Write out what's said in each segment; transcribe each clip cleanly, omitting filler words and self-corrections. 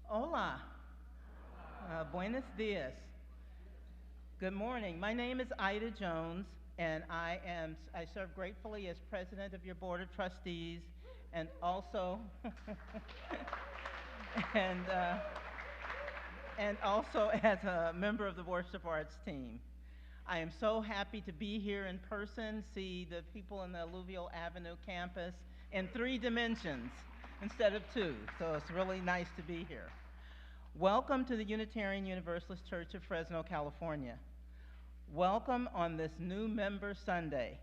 Hola. Buenos dias. Good morning. My name is Ida Jones, and I serve gratefully as president of your board of trustees, and also and uh, and also as a member of the worship arts team. I am so happy to be here in person, see the people in the Alluvial Avenue campus in 3 dimensions instead of 2. So it's really nice to be here. Welcome to the Unitarian Universalist Church of Fresno, California. Welcome on this new member Sunday.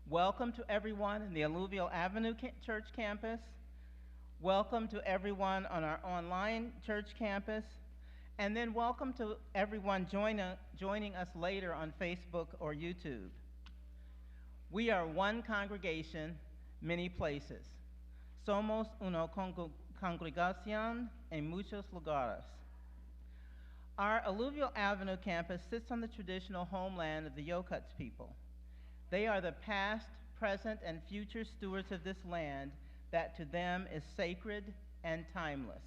Welcome to everyone in the Alluvial Avenue Church campus. Welcome to everyone on our online church campus. And then welcome to everyone joining us later on Facebook or YouTube. We are one congregation, many places. Somos una congregación en muchos lugares. Our Alluvial Avenue campus sits on the traditional homeland of the Yokuts people. They are the past, present, and future stewards of this land that to them is sacred and timeless.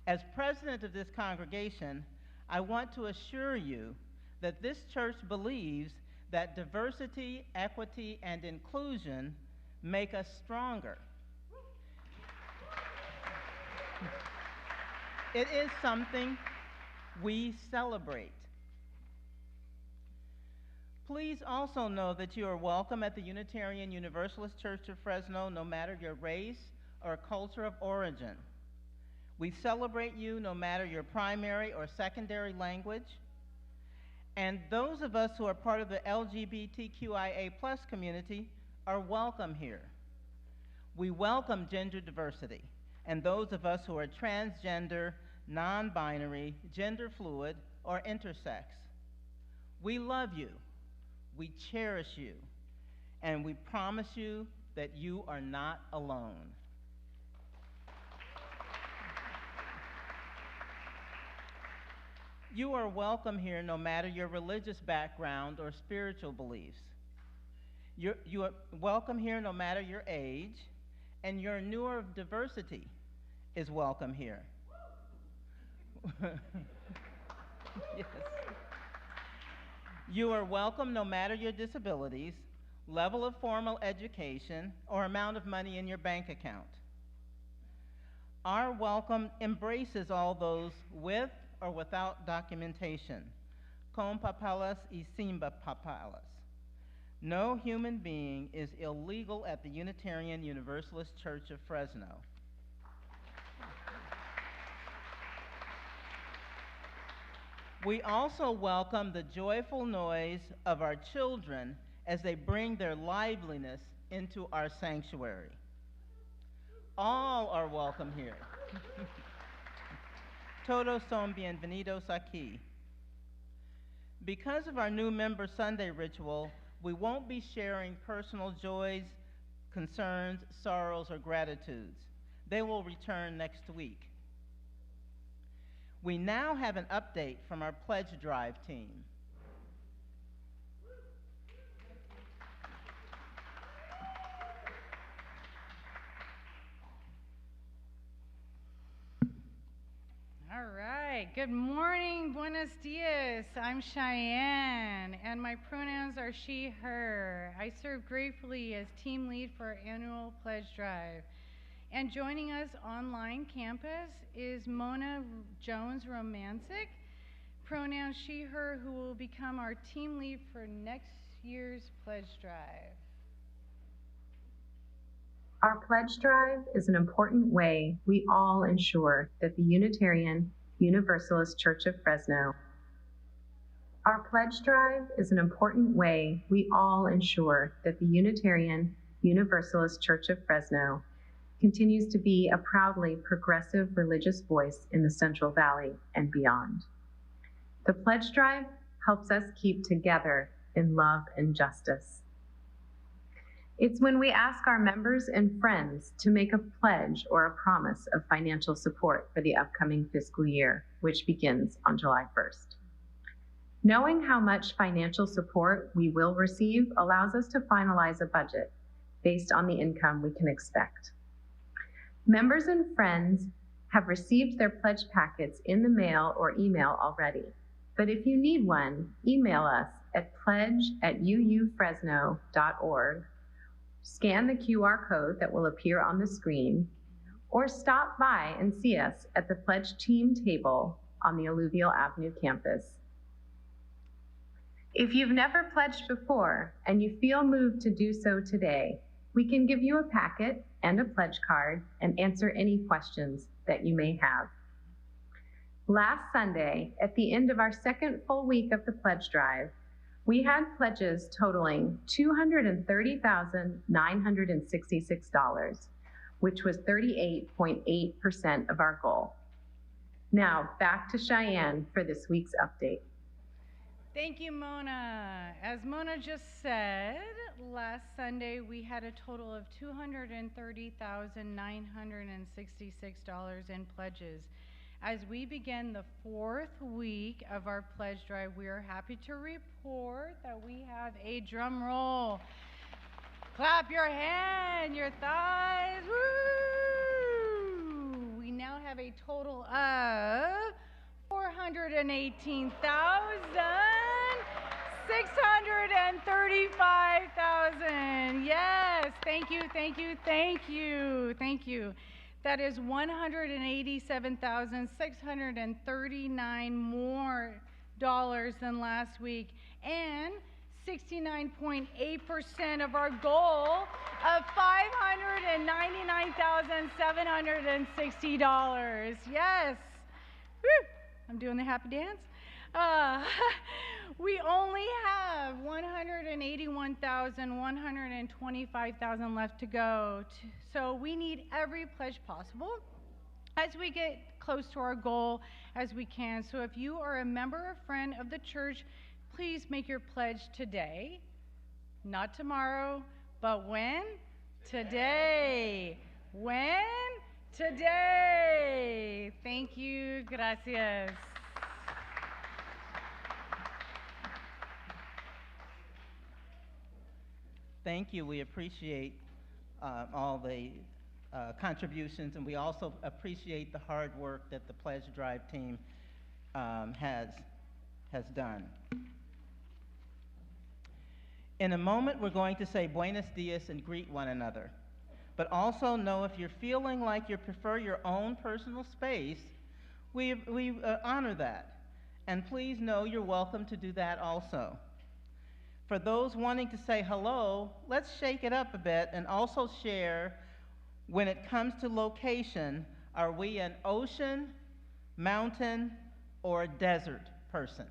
As president of this congregation, I want to assure you that this church believes that diversity, equity, and inclusion make us stronger. It is something we celebrate. Please also know that you are welcome at the Unitarian Universalist Church of Fresno, no matter your race or culture of origin. We celebrate you no matter your primary or secondary language. And those of us who are part of the LGBTQIA+ community are welcome here. We welcome gender diversity, and those of us who are transgender, non-binary, gender fluid, or intersex. We love you, we cherish you, and we promise you that you are not alone. You are welcome here no matter your religious background or spiritual beliefs. You are welcome here no matter your age, and your neurodiversity is welcome here. Yes. You are welcome no matter your disabilities, level of formal education, or amount of money in your bank account. Our welcome embraces all those with or without documentation, con papeles y sin papeles. No human being is illegal at the Unitarian Universalist Church of Fresno. We also welcome the joyful noise of our children as they bring their liveliness into our sanctuary. All are welcome here. Todos son bienvenidos aquí. Because of our new Member Sunday ritual, we won't be sharing personal joys, concerns, sorrows, or gratitudes. They will return next week. We now have an update from our pledge drive team. All right, good morning, buenos dias. I'm Cheyenne, and my pronouns are she, her. I serve gratefully as team lead for our annual pledge drive. And joining us online campus is Mona Jones-Romancic, pronouns she, her, who will become our team lead for next year's pledge drive. Our pledge drive is an important way we all ensure that the Unitarian Universalist Church of Fresno. Our pledge drive is an important way we all ensure that the Unitarian Universalist Church of Fresno continues to be a proudly progressive religious voice in the Central Valley and beyond. The pledge drive helps us keep together in love and justice. It's when we ask our members and friends to make a pledge or a promise of financial support for the upcoming fiscal year, which begins on July 1st. Knowing how much financial support we will receive allows us to finalize a budget based on the income we can expect. Members and friends have received their pledge packets in the mail or email already. But if you need one, email us at pledge@uufresno.org, scan the QR code that will appear on the screen, or stop by and see us at the Pledge Team table on the Alluvial Avenue campus. If you've never pledged before and you feel moved to do so today, we can give you a packet and a pledge card and answer any questions that you may have. Last Sunday, at the end of our second full week of the pledge drive, we had pledges totaling $230,966, which was 38.8% of our goal. Now, back to Cheyenne for this week's update. Thank you, Mona. As Mona just said, last Sunday we had a total of $230,966 in pledges. As we begin the fourth week of our pledge drive, we are happy to report that we have a drum roll. Clap your hand, your thighs, woo! We now have a total of $418,635,000. Yes, thank you, thank you, thank you, thank you. That is $187,639 more dollars than last week, and 69.8% of our goal of $599,760. Yes. Woo. I'm doing the happy dance. We only have $181,125 left to go. So we need every pledge possible as we get close to our goal as we can. So if you are a member or friend of the church, please make your pledge today. Not tomorrow, but when? Today. When? Today. Thank you. Gracias. Thank you. We appreciate all the contributions, and we also appreciate the hard work that the Pledge Drive team has done. In a moment, we're going to say Buenos Dias and greet one another. But also know if you're feeling like you prefer your own personal space, we honor that. And please know you're welcome to do that also. For those wanting to say hello, let's shake it up a bit and also share, when it comes to location, are we an ocean, mountain, or a desert person?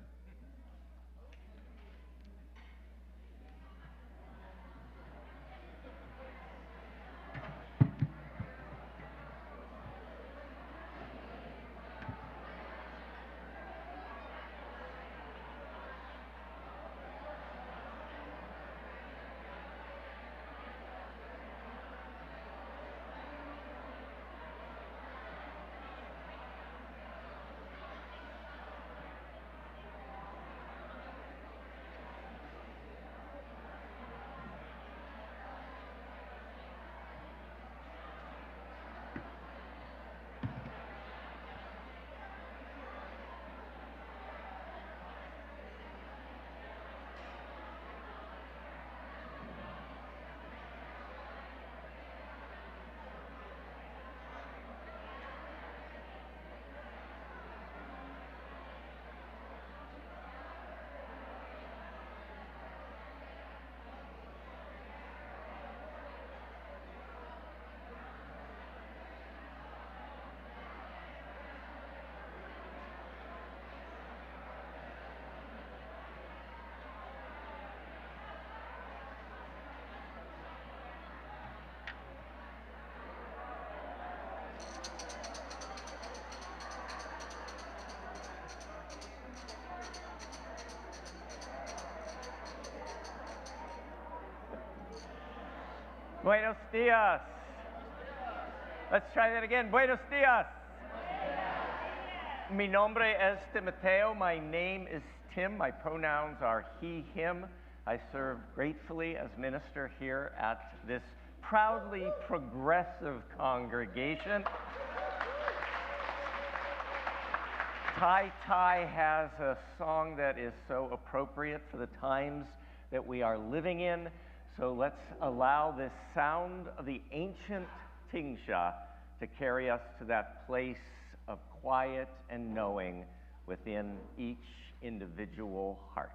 Buenos dias. Let's try that again. Buenos dias. Mi nombre es Timoteo. My name is Tim. My pronouns are he, him. I serve gratefully as minister here at this proudly progressive congregation. Tai Tai has a song that is so appropriate for the times that we are living in. So let's allow this sound of the ancient Tingsha to carry us to that place of quiet and knowing within each individual heart.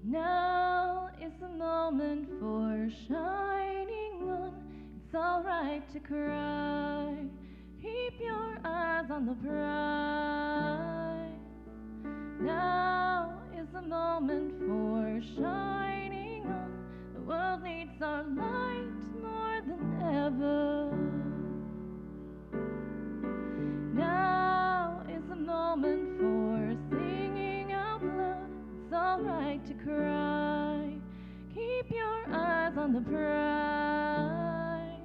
Now is the moment for shining on. It's alright to cry. Keep your eyes on the prize. Now is the moment for shining on. The world needs our light more than ever. Now is the moment for singing out loud. It's alright to cry. Keep your eyes on the prize.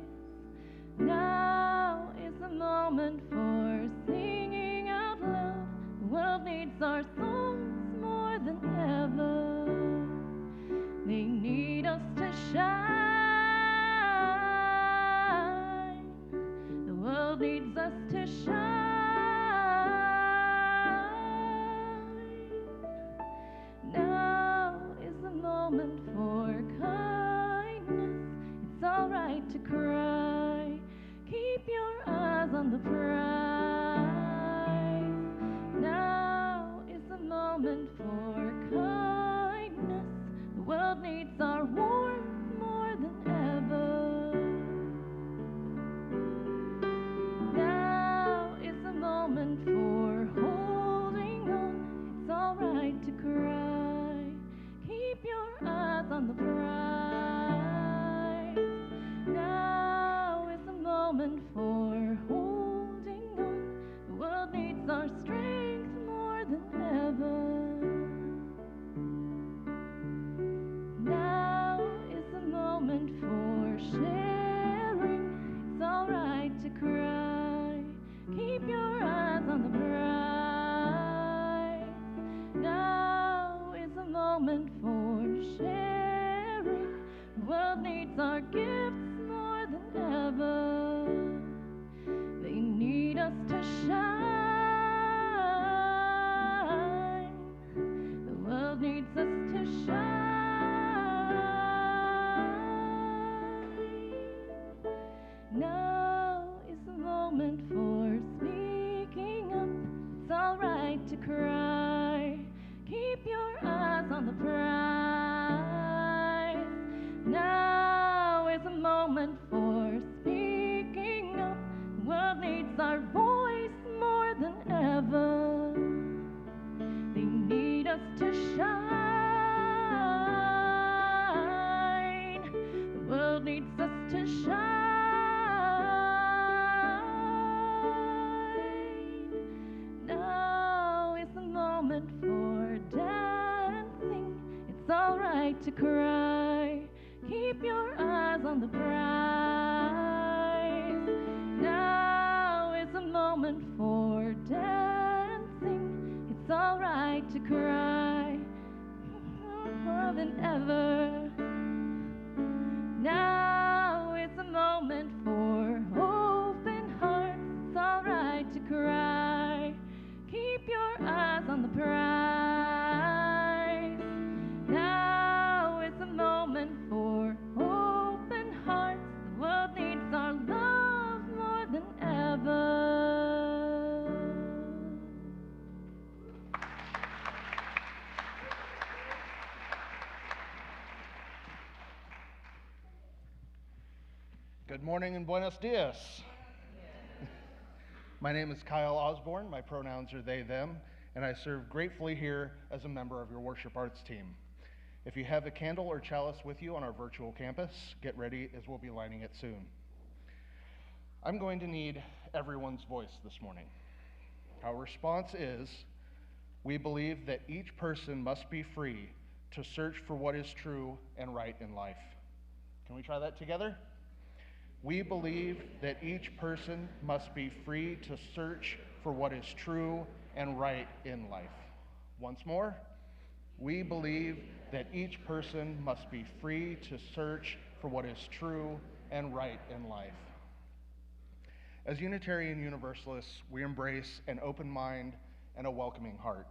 Now is the moment for singing out loud. The world needs our songs more than ever. They need us to shine. The world needs us to shine. Now is the moment for kindness. It's alright to cry. Keep your eyes on the prize. Now is the moment for kindness. The world needs our warmth more than ever. Now is the moment for holding on. It's alright to cry. Keep your eyes on the prize. Now is the moment for holding on. The world needs our strength more than ever. Now is the moment for sharing. It's alright to cry. Keep your eyes on the prize. Now is the moment for sharing. The world needs our gifts more than ever. They need us to shine. The world needs us to shine. Now is the moment for speaking up. It's alright to cry. Keep your eyes on the prize. Now is the moment for speaking up. The world needs our voice more than ever. They need us to shine. The world needs us to shine. Now is the moment for dancing. It's alright to cry. Keep your eyes on the prize. Now is the moment for dancing. It's alright to cry more than ever. Now is the moment for open hearts. It's alright to cry. Keep your eyes on the prize. Now is the moment for open hearts. The world needs our love more than ever. Good morning and buenos dias. My name is Kyle Osborne. My pronouns are they, them, and I serve gratefully here as a member of your worship arts team. If you have a candle or chalice with you on our virtual campus, get ready as we'll be lighting it soon. I'm going to need everyone's voice this morning. Our response is, we believe that each person must be free to search for what is true and right in life. Can we try that together? We believe that each person must be free to search for what is true and right in life. Once more, we believe that each person must be free to search for what is true and right in life. As Unitarian Universalists, we embrace an open mind and a welcoming heart.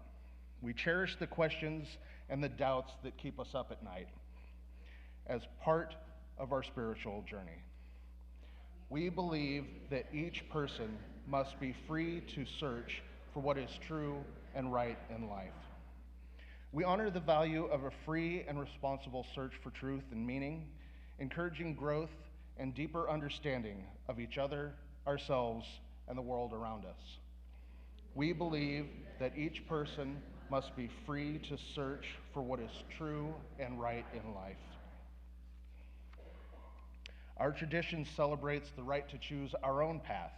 We cherish the questions and the doubts that keep us up at night as part of our spiritual journey. We believe that each person must be free to search for what is true and right in life. We honor the value of a free and responsible search for truth and meaning, encouraging growth and deeper understanding of each other, ourselves, and the world around us. We believe that each person must be free to search for what is true and right in life. Our tradition celebrates the right to choose our own path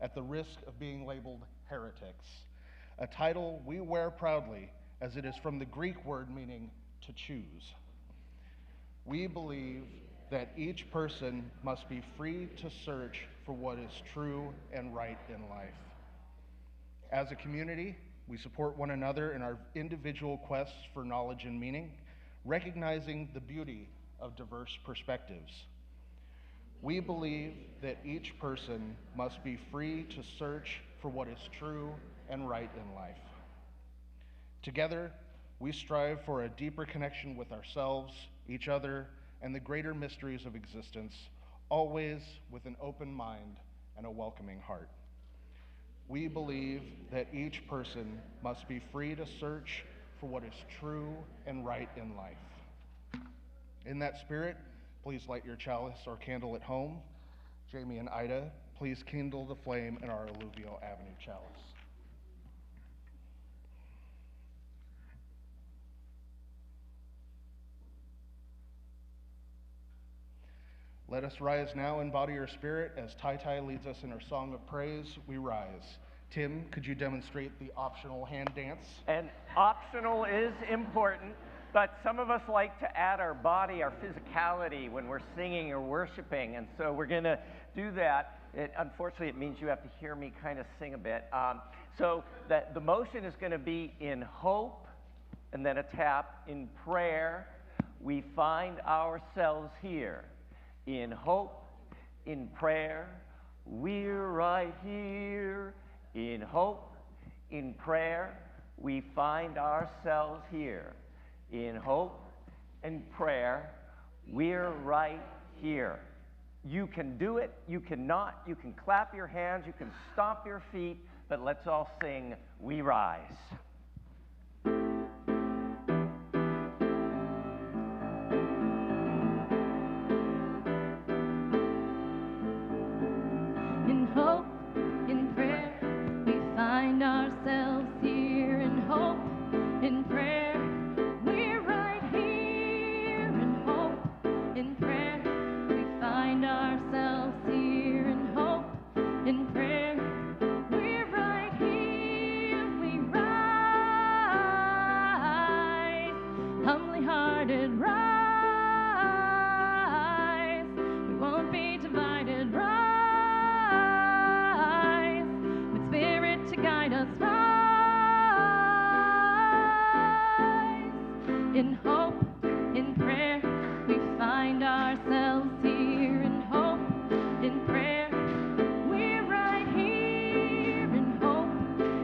at the risk of being labeled heretics, a title we wear proudly as it is from the Greek word meaning to choose. We believe that each person must be free to search for what is true and right in life. As a community, we support one another in our individual quests for knowledge and meaning, recognizing the beauty of diverse perspectives. We believe that each person must be free to search for what is true and right in life. Together, we strive for a deeper connection with ourselves, each other, and the greater mysteries of existence, always with an open mind and a welcoming heart. We believe that each person must be free to search for what is true and right in life. In that spirit, please light your chalice or candle at home. Jamie and Ida, please kindle the flame in our Alluvial Avenue chalice. Let us rise now in body or spirit as Tai leads us in our song of praise, We Rise. Tim, could you demonstrate the optional hand dance? And optional is important, but some of us like to add our body, our physicality when we're singing or worshiping, and so we're going to do that. Unfortunately, it means you have to hear me kind of sing a bit. So that the motion is going to be in hope, and then a tap. In prayer, we find ourselves here. In hope, in prayer, we're right here. In hope, in prayer, we find ourselves here. In hope and prayer, we're right here. You can do it, you cannot, you can clap your hands, you can stomp your feet, but let's all sing, We Rise. In hope, in prayer, we find ourselves here. In hope, in prayer, we're right here. In hope, in prayer, we find ourselves here. In hope, in prayer, we're right here. We rise, humbly hearted, rise. We won't be divided, rise. To guide us, rise. In hope, in prayer, we find ourselves here. In hope, in prayer, we're right here. In hope,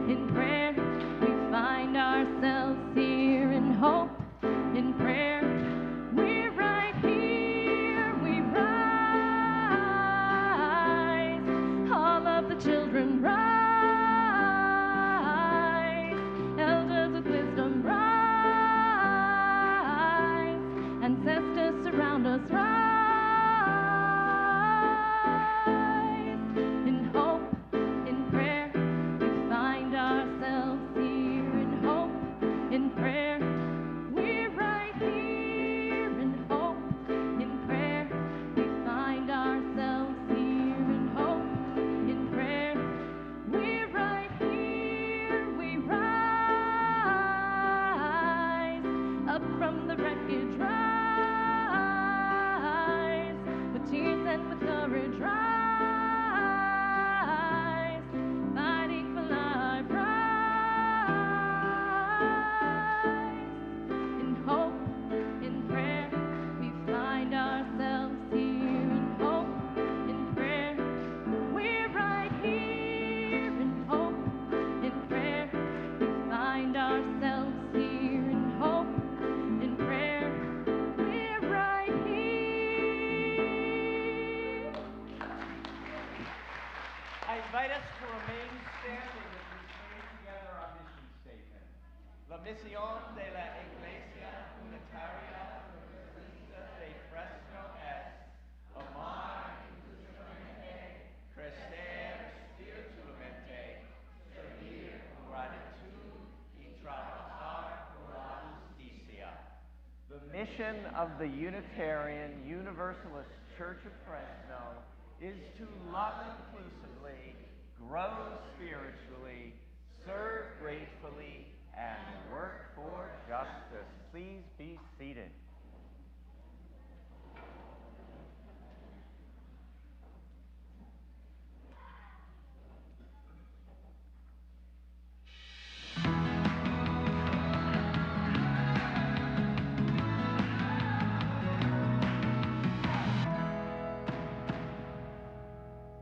in prayer, we find ourselves here. In hope, in prayer, we're right here. We rise, all of the children rise. Ancestors surround us, rise. In hope, in prayer, we find ourselves here. In hope, in prayer, we're right here. In hope, in prayer, we find ourselves here. In hope, in prayer, we're right here. We rise up from the wreckage, rise. Tears and with courage, rise, fighting for life, rise. invite us to remain standing as we pray together our mission statement. La misión de la Iglesia Unitaria de Fresno es amar, crecer espiritualmente, servir con gratitud y trabajar por la justicia. The mission of the Unitarian Universalist Church of Fresno is to love inclusively, grow spiritually, serve gratefully, and work for justice. Please be seated.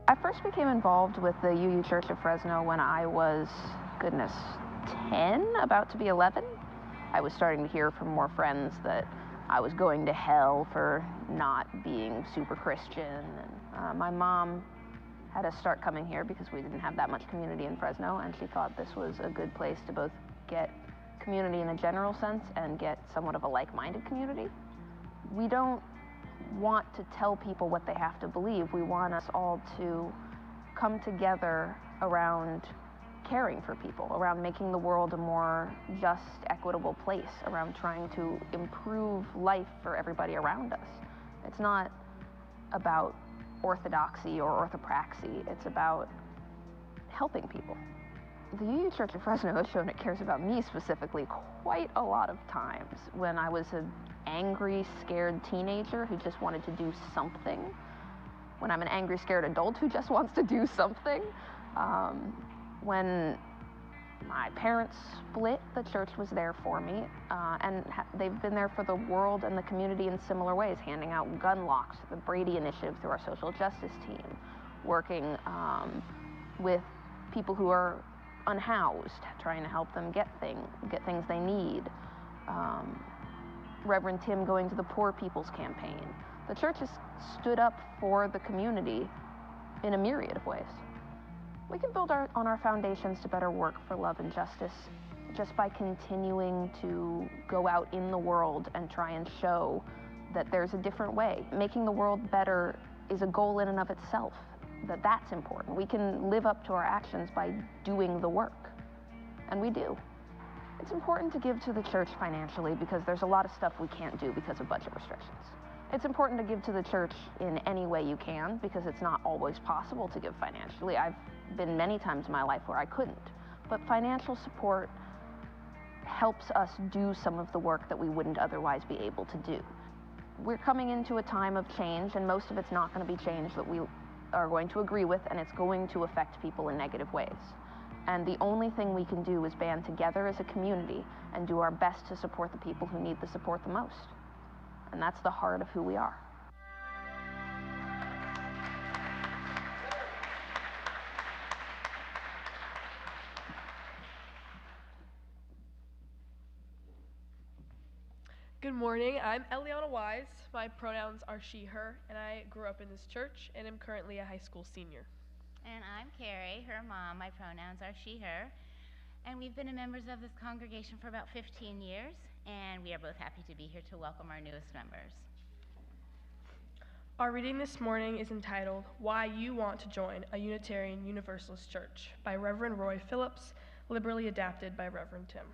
I first became involved with the UU Church of Fresno when I was, 10, about to be 11. I was starting to hear from more friends that I was going to hell for not being super Christian. And my mom had us start coming here because we didn't have that much community in Fresno, and she thought this was a good place to both get community in a general sense and get somewhat of a like-minded community. We don't want to tell people what they have to believe. We want us all to come together around caring for people, around making the world a more just, equitable place, around trying to improve life for everybody around us. It's not about orthodoxy or orthopraxy. It's about helping people. The UU Church of Fresno has shown it cares about me specifically quite a lot of times. When I was an angry, scared teenager who just wanted to do something, when I'm an angry, scared adult who just wants to do something, when my parents split, the church was there for me, and they've been there for the world and the community in similar ways, handing out gun locks, the Brady Initiative through our social justice team, working with people who are unhoused, trying to help them get things they need. Reverend Tim going to the Poor People's Campaign. The church has stood up for the community in a myriad of ways. We can build on our foundations to better work for love and justice just by continuing to go out in the world and try and show that there's a different way. Making the world better is a goal in and of itself, that's important. We can live up to our actions by doing the work, and we do. It's important to give to the church financially because there's a lot of stuff we can't do because of budget restrictions. It's important to give to the church in any way you can because it's not always possible to give financially. I've been many times in my life where I couldn't, but financial support helps us do some of the work that we wouldn't otherwise be able to do. We're coming into a time of change, and most of it's not going to be change that we are going to agree with, and it's going to affect people in negative ways. And the only thing we can do is band together as a community and do our best to support the people who need the support the most. And that's the heart of who we are. Good morning, I'm Eliana Wise. My pronouns are she, her, and I grew up in this church and am currently a high school senior. And I'm Carrie, her mom. My pronouns are she, her. And we've been members of this congregation for about 15 years, and we are both happy to be here to welcome our newest members. Our reading this morning is entitled, Why You Want to Join a Unitarian Universalist Church by Reverend Roy Phillips, liberally adapted by Reverend Tim.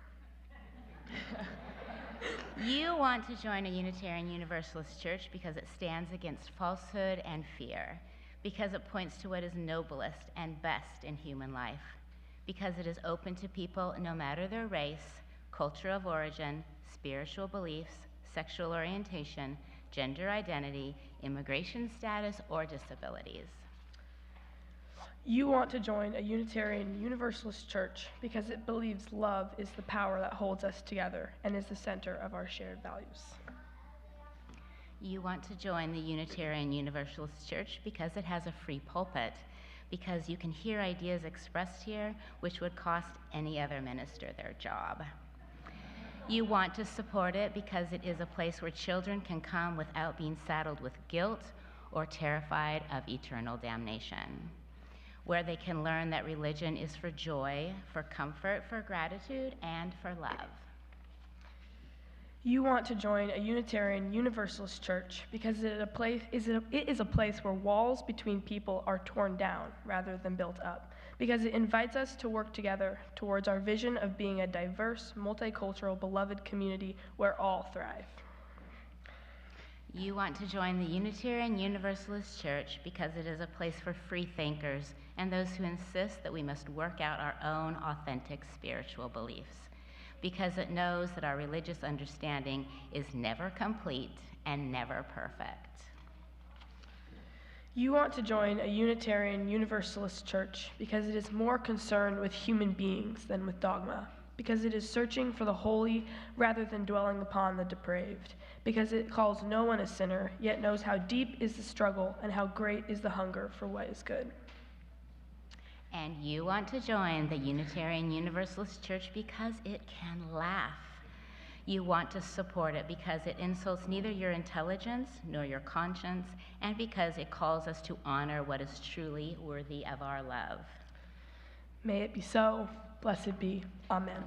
You want to join a Unitarian Universalist church because it stands against falsehood and fear, because it points to what is noblest and best in human life, because it is open to people no matter their race, culture of origin, spiritual beliefs, sexual orientation, gender identity, immigration status, or disabilities. You want to join a Unitarian Universalist church because it believes love is the power that holds us together and is the center of our shared values. You want to join the Unitarian Universalist church because it has a free pulpit, because you can hear ideas expressed here which would cost any other minister their job. You want to support it because it is a place where children can come without being saddled with guilt or terrified of eternal damnation. where they can learn that religion is for joy, for comfort, for gratitude, and for love. You want to join a Unitarian Universalist church because it is a place where walls between people are torn down rather than built up, because it invites us to work together towards our vision of being a diverse, multicultural, beloved community where all thrive. You want to join the Unitarian Universalist Church because it is a place for free thinkers and those who insist that we must work out our own authentic spiritual beliefs, because it knows that our religious understanding is never complete and never perfect. You want to join a Unitarian Universalist church because it is more concerned with human beings than with dogma, because it is searching for the holy rather than dwelling upon the depraved, because it calls no one a sinner, yet knows how deep is the struggle and how great is the hunger for what is good. And you want to join the Unitarian Universalist Church because it can laugh. You want to support it because it insults neither your intelligence nor your conscience, and because it calls us to honor what is truly worthy of our love. May it be so. Blessed be. Amen.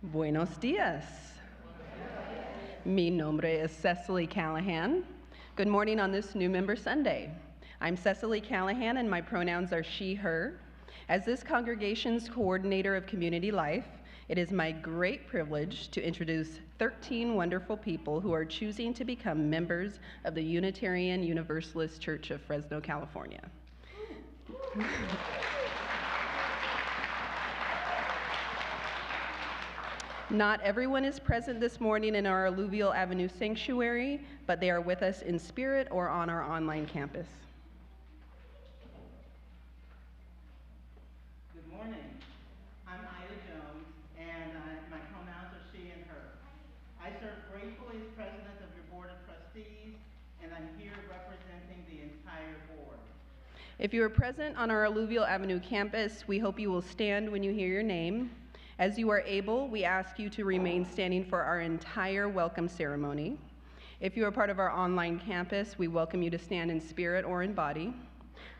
Buenos dias. Mi nombre es Cecily Callahan. Good morning on this New Member Sunday. I'm Cecily Callahan and my pronouns are she, her. As this congregation's coordinator of community life, it is my great privilege to introduce 13 wonderful people who are choosing to become members of the Unitarian Universalist Church of Fresno, California. Not everyone is present this morning in our Alluvial Avenue sanctuary, but they are with us in spirit or on our online campus. Good morning. I'm Ida Jones, and my pronouns are she and her. I serve gratefully as president of your board of trustees, and I'm here representing the entire board. If you are present on our Alluvial Avenue campus, we hope you will stand when you hear your name. As you are able, we ask you to remain standing for our entire welcome ceremony. If you are part of our online campus, we welcome you to stand in spirit or in body.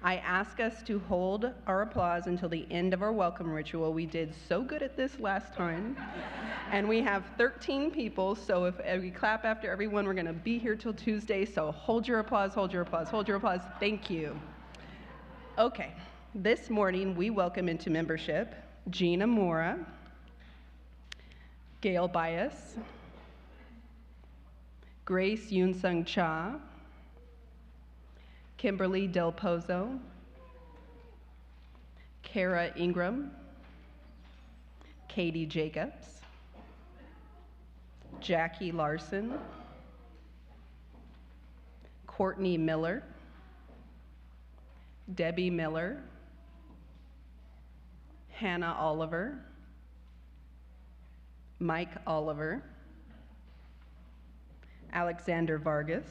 I ask us to hold our applause until the end of our welcome ritual. We did so good at this last time. And we have 13 people, so if we clap after everyone, we're gonna be here till Tuesday, so hold your applause, hold your applause, hold your applause. Thank you. Okay, this morning we welcome into membership Gina Mora, Gail Bias, Grace Yoon-sung Cha, Kimberly Del Pozo, Kara Ingram, Katie Jacobs, Jackie Larson, Courtney Miller, Debbie Miller, Hannah Oliver, Mike Oliver, Alexander Vargas,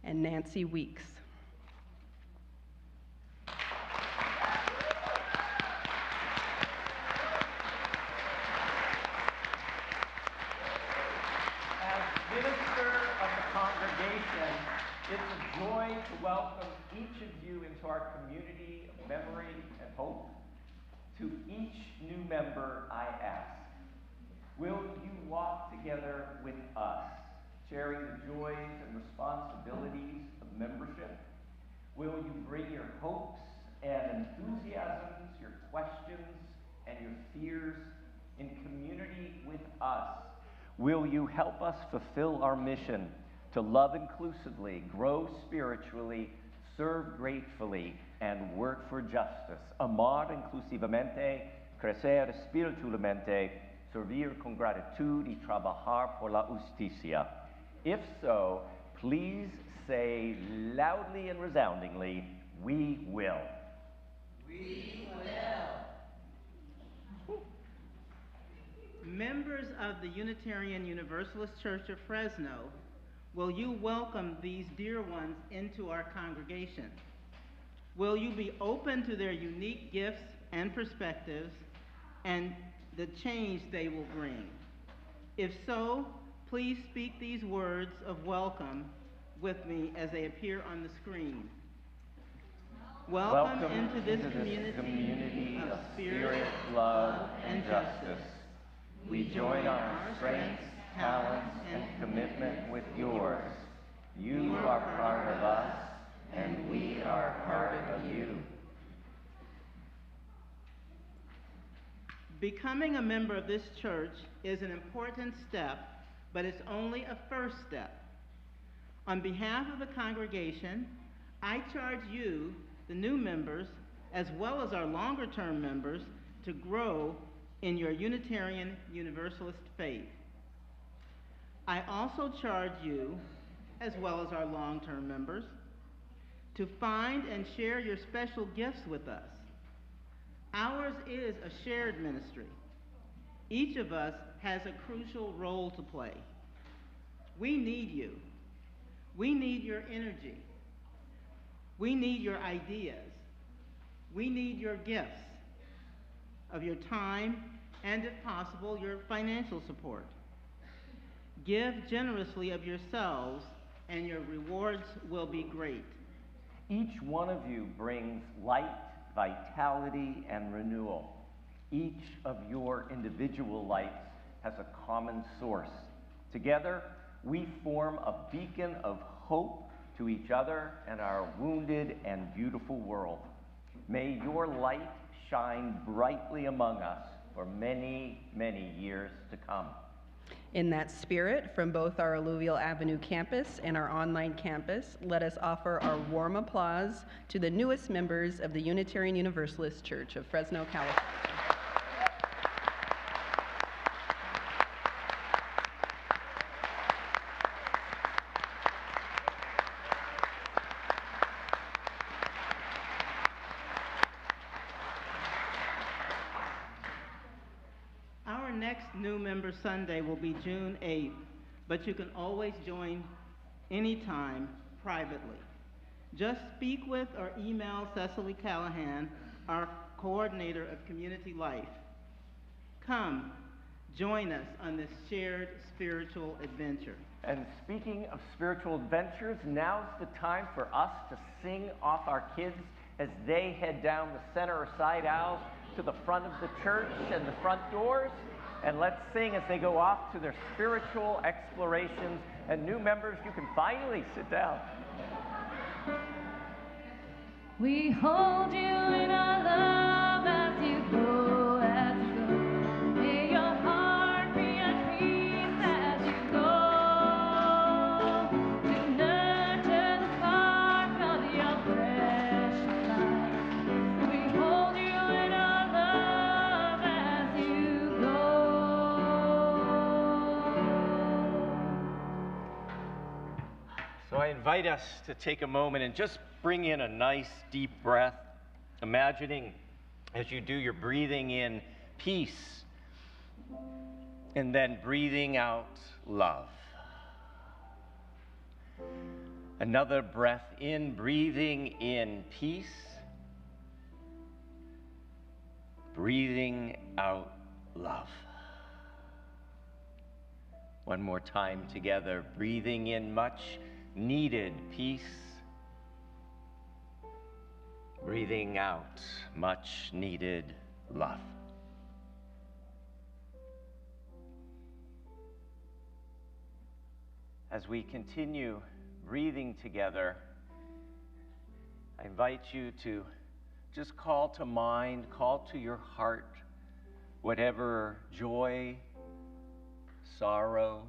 and Nancy Weeks. As minister of the congregation, it's a joy to welcome each of you into our community of memory and hope. To each new member, I ask, will you walk together with us, sharing the joys and responsibilities of membership? Will you bring your hopes and enthusiasms, your questions and your fears in community with us? Will you help us fulfill our mission to love inclusively, grow spiritually, serve gratefully, and work for justice? Amar inclusivamente, crecer espiritualmente, servir con gratitud y trabajar por la justicia. If so, please say loudly and resoundingly, we will. We will. Members of the Unitarian Universalist Church of Fresno, will you welcome these dear ones into our congregation? Will you be open to their unique gifts and perspectives and the change they will bring? If so, please speak these words of welcome with me as they appear on the screen. Welcome into this community of spirit, love, and justice. We join our strengths, talents, and commitment with yours. You are part of us, and we are part of you. Becoming a member of this church is an important step, but it's only a first step. On behalf of the congregation, I charge you, the new members, as well as our longer-term members, to grow in your Unitarian Universalist faith. I also charge you, as well as our long-term members, to find and share your special gifts with us. Ours is a shared ministry. Each of us has a crucial role to play. We need you. We need your energy. We need your ideas. We need your gifts of your time and, if possible, your financial support. Give generously of yourselves, and your rewards will be great. Each one of you brings light, vitality, and renewal. Each of your individual lights has a common source. Together, we form a beacon of hope to each other and our wounded and beautiful world. May your light shine brightly among us for many, many years to come. In that spirit, from both our Alluvial Avenue campus and our online campus, let us offer our warm applause to the newest members of the Unitarian Universalist Church of Fresno, California. Our next new member Sunday will be June 8th, but you can always join anytime privately. Just speak with or email Cecily Callahan, our coordinator of community life. Come, join us on this shared spiritual adventure. And speaking of spiritual adventures, now's the time for us to sing off our kids as they head down the center or side aisles to the front of the church and the front doors. And let's sing as they go off to their spiritual explorations. And new members, you can finally sit down. We hold you in our love as you go, as you go. May your heart be at peace as you go. To nurture the spark of your precious life. We hold you in our love as you go. So I invite us to take a moment and just bring in a nice deep breath, imagining as you do your breathing in peace and then breathing out love. Another breath in, breathing in peace, breathing out love. One more time together, breathing in much needed peace, breathing out much needed love. As we continue breathing together, I invite you to just call to mind, call to your heart, whatever joy, sorrow,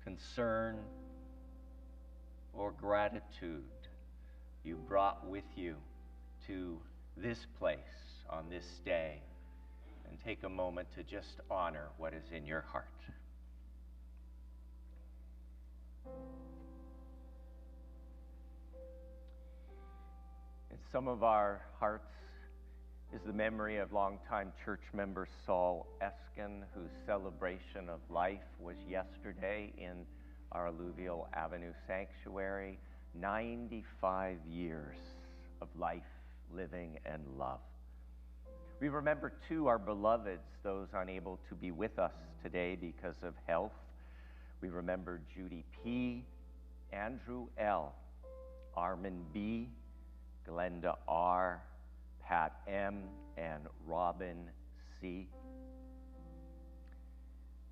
concern, or gratitude you brought with you to this place on this day, and take a moment to just honor what is in your heart. In some of our hearts is the memory of longtime church member Saul Eskin, whose celebration of life was yesterday in our Alluvial Avenue sanctuary. 95 years of life, living, and love. We remember, too, our beloveds, those unable to be with us today because of health. We remember Judy P., Andrew L., Armin B., Glenda R., Pat M., and Robin C.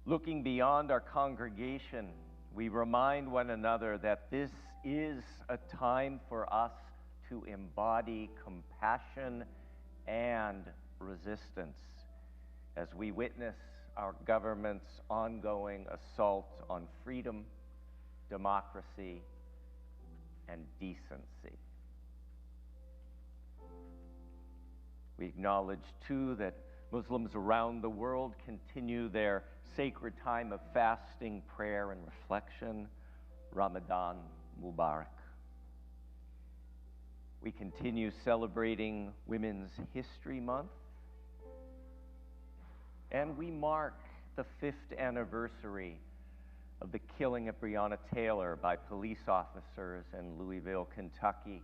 Looking beyond our congregation, we remind one another that this is a time for us to embody compassion and resistance as we witness our government's ongoing assault on freedom, democracy, and decency. We acknowledge, too, that Muslims around the world continue their sacred time of fasting, prayer, and reflection. Ramadan Mubarak. We continue celebrating Women's History Month, and we mark the 5th anniversary of the killing of Breonna Taylor by police officers in Louisville, Kentucky.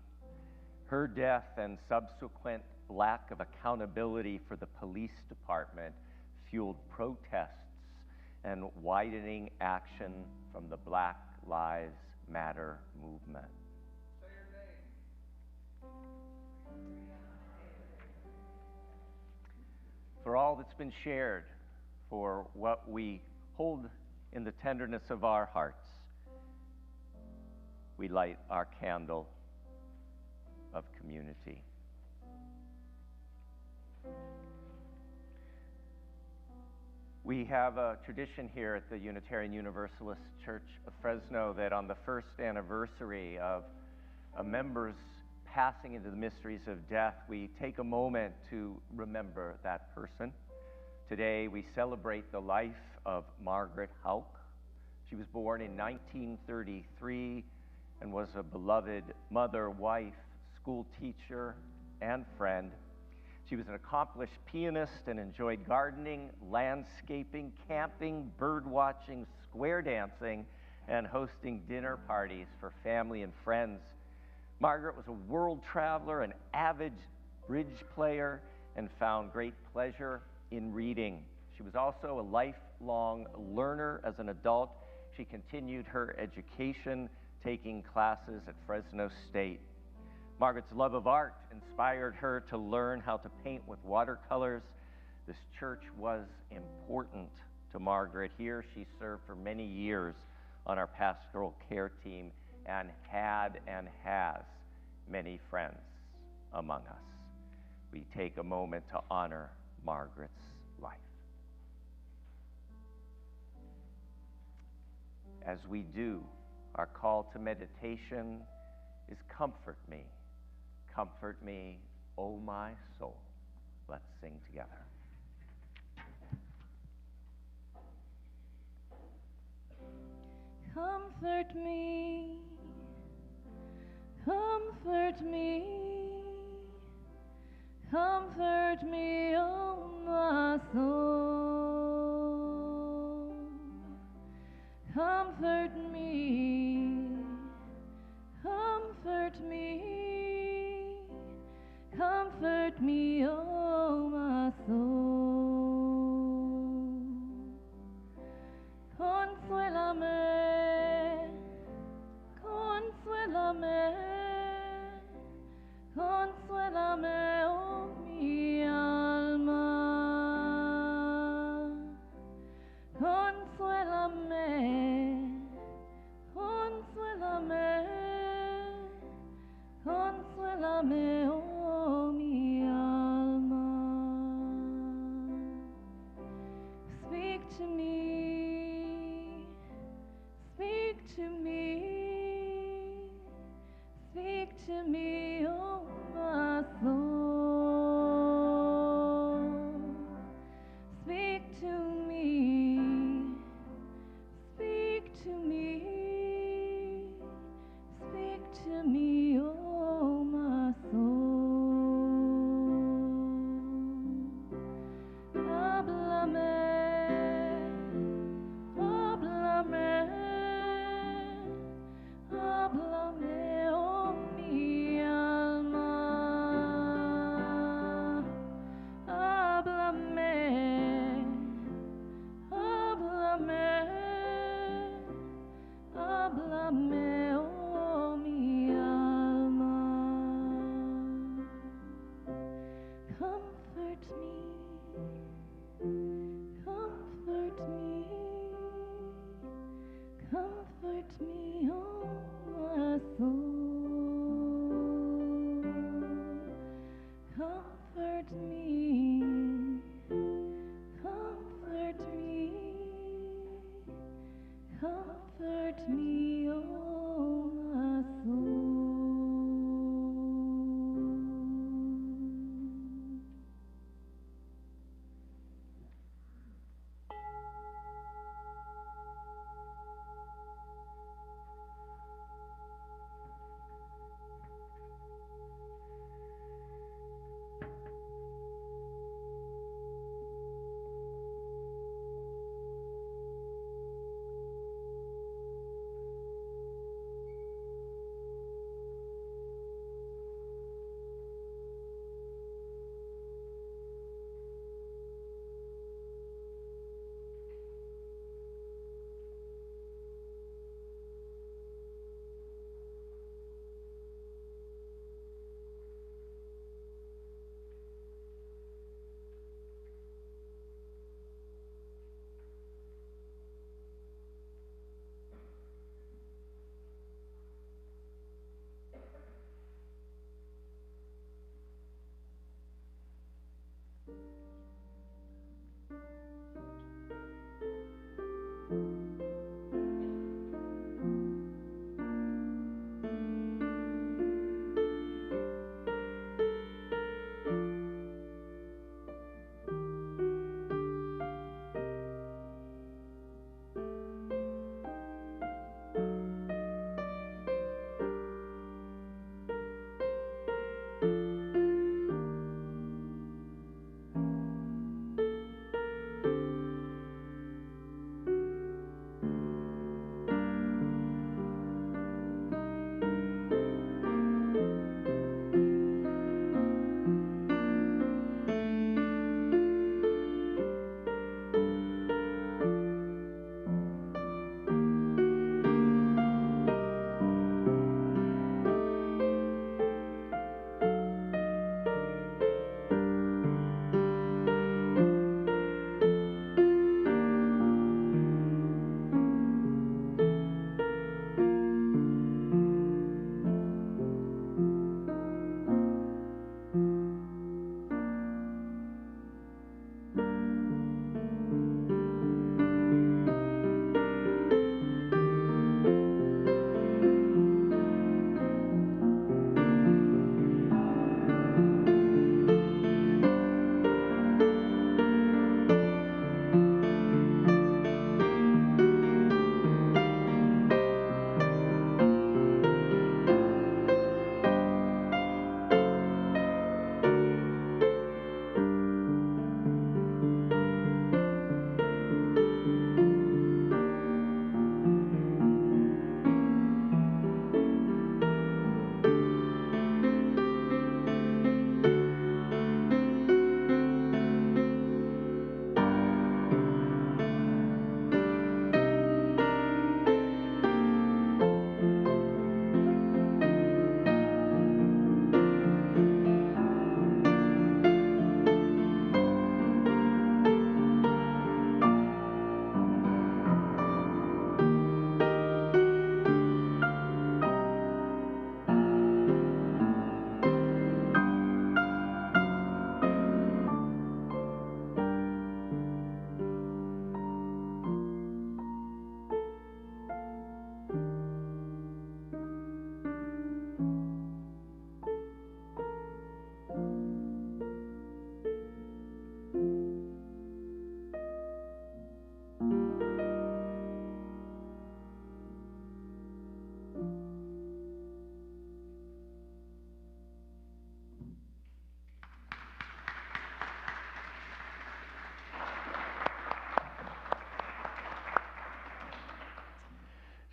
Her death and subsequent lack of accountability for the police department fueled protests and widening action from the Black Lives Matter movement. Say your name. For all that's been shared, for what we hold in the tenderness of our hearts, we light our candle of community. We have a tradition here at the Unitarian Universalist Church of Fresno that on the 1st anniversary of a member's passing into the mysteries of death, we take a moment to remember that person. Today, we celebrate the life of Margaret Hauk. She was born in 1933 and was a beloved mother, wife, school teacher, and friend. She was an accomplished pianist and enjoyed gardening, landscaping, camping, bird watching, square dancing, and hosting dinner parties for family and friends. Margaret was a world traveler, an avid bridge player, and found great pleasure in reading. She was also a lifelong learner as an adult. She continued her education, taking classes at Fresno State. Margaret's love of art inspired her to learn how to paint with watercolors. This church was important to Margaret. Here she served for many years on our pastoral care team and had and has many friends among us. We take a moment to honor Margaret's life. As we do, our call to meditation is comfort me, O my soul. Let's sing together. Comfort me, comfort me, comfort me, O my soul. Comfort me, comfort me, comfort me, O my soul. Consuélame, consuélame, consuélame, oh mi alma. Consuélame, consuélame, consuélame, oh mi alma. Speak to me, speak to me, speak to me, oh my soul. Speak to me, speak to me, speak to me, oh my soul.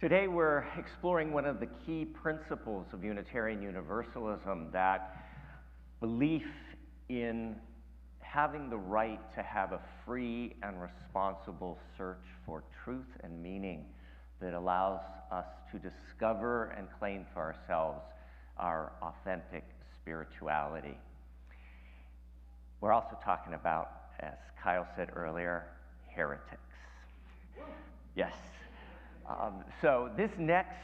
Today we're exploring one of the key principles of Unitarian Universalism, that belief in having the right to have a free and responsible search for truth and meaning that allows us to discover and claim for ourselves our authentic spirituality. We're also talking about, as Kyle said earlier, heretics. Yes. So this next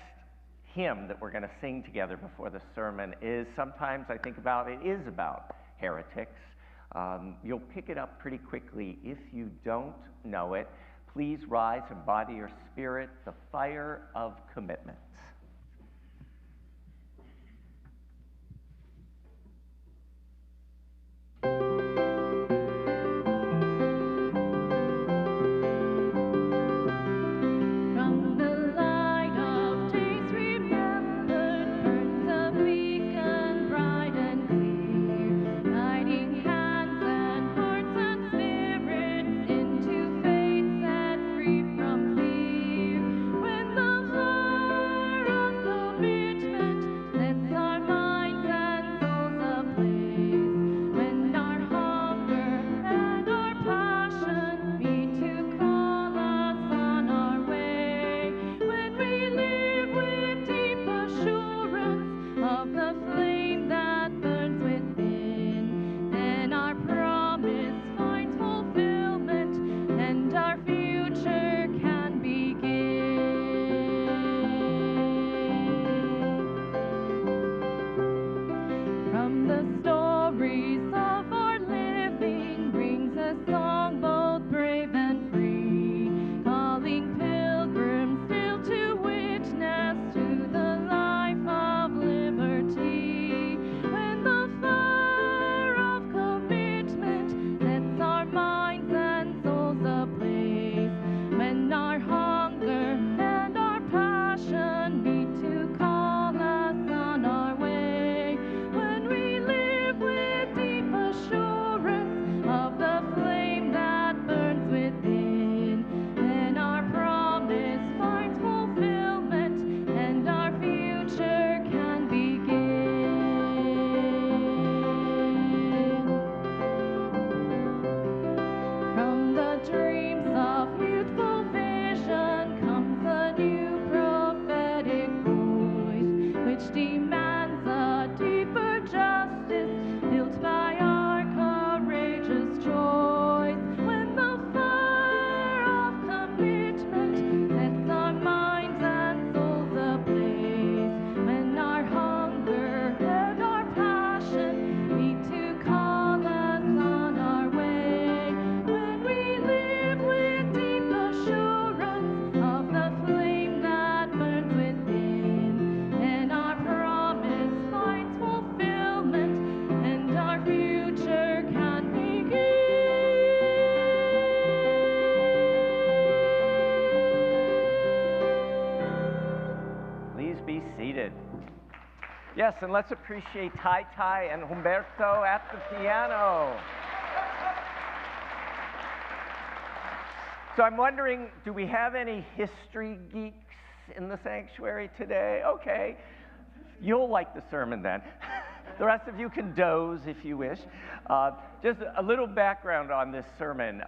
hymn that we're going to sing together before the sermon is, sometimes I think about it, is about heretics. You'll pick it up pretty quickly. If you don't know it, please rise and embody your spirit, the fire of commitment. Yes, and let's appreciate Tai Tai and Humberto at the piano. So I'm wondering, do we have any history geeks in the sanctuary today? Okay, you'll like the sermon then. The rest of you can doze if you wish. Just a little background on this sermon.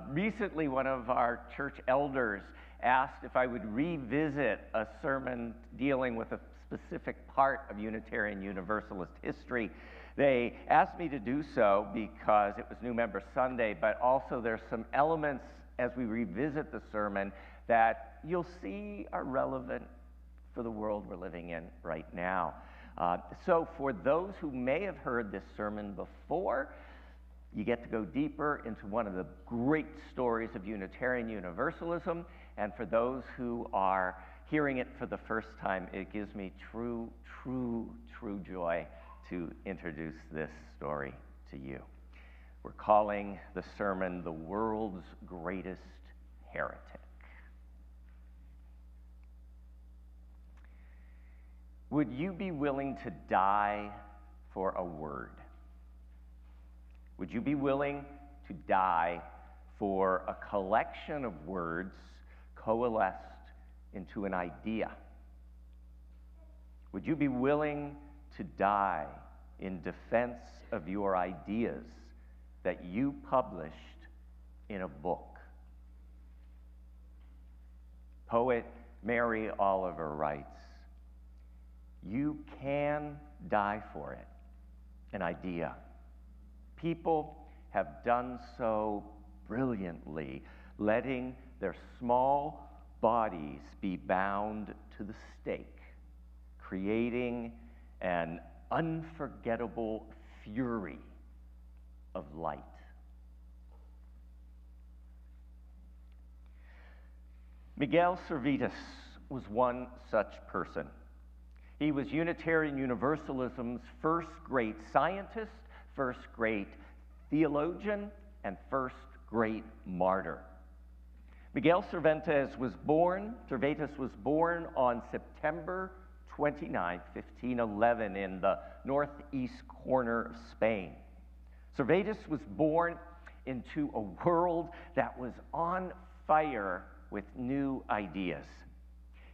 Recently, one of our church elders asked if I would revisit a sermon dealing with a specific part of Unitarian Universalist history. They asked me to do so because it was New Member Sunday, but also there's some elements as we revisit the sermon that you'll see are relevant for the world we're living in right now. So for those who may have heard this sermon before, you get to go deeper into one of the great stories of Unitarian Universalism. And for those who are hearing it for the first time, it gives me true joy to introduce this story to you. We're calling the sermon "The World's Greatest Heretic." Would you be willing to die for a word? Would you be willing to die for a collection of words coalesced into an idea? Would you be willing to die in defense of your ideas that you published in a book? Poet Mary Oliver writes, "You can die for it, an idea. People have done so brilliantly, letting their small bodies be bound to the stake, creating an unforgettable fury of light." Miguel Servetus was one such person. He was Unitarian Universalism's first great scientist, first great theologian, and first great martyr. Miguel Servetus was born on September 29, 1511, in the northeast corner of Spain. Servetus was born into a world that was on fire with new ideas.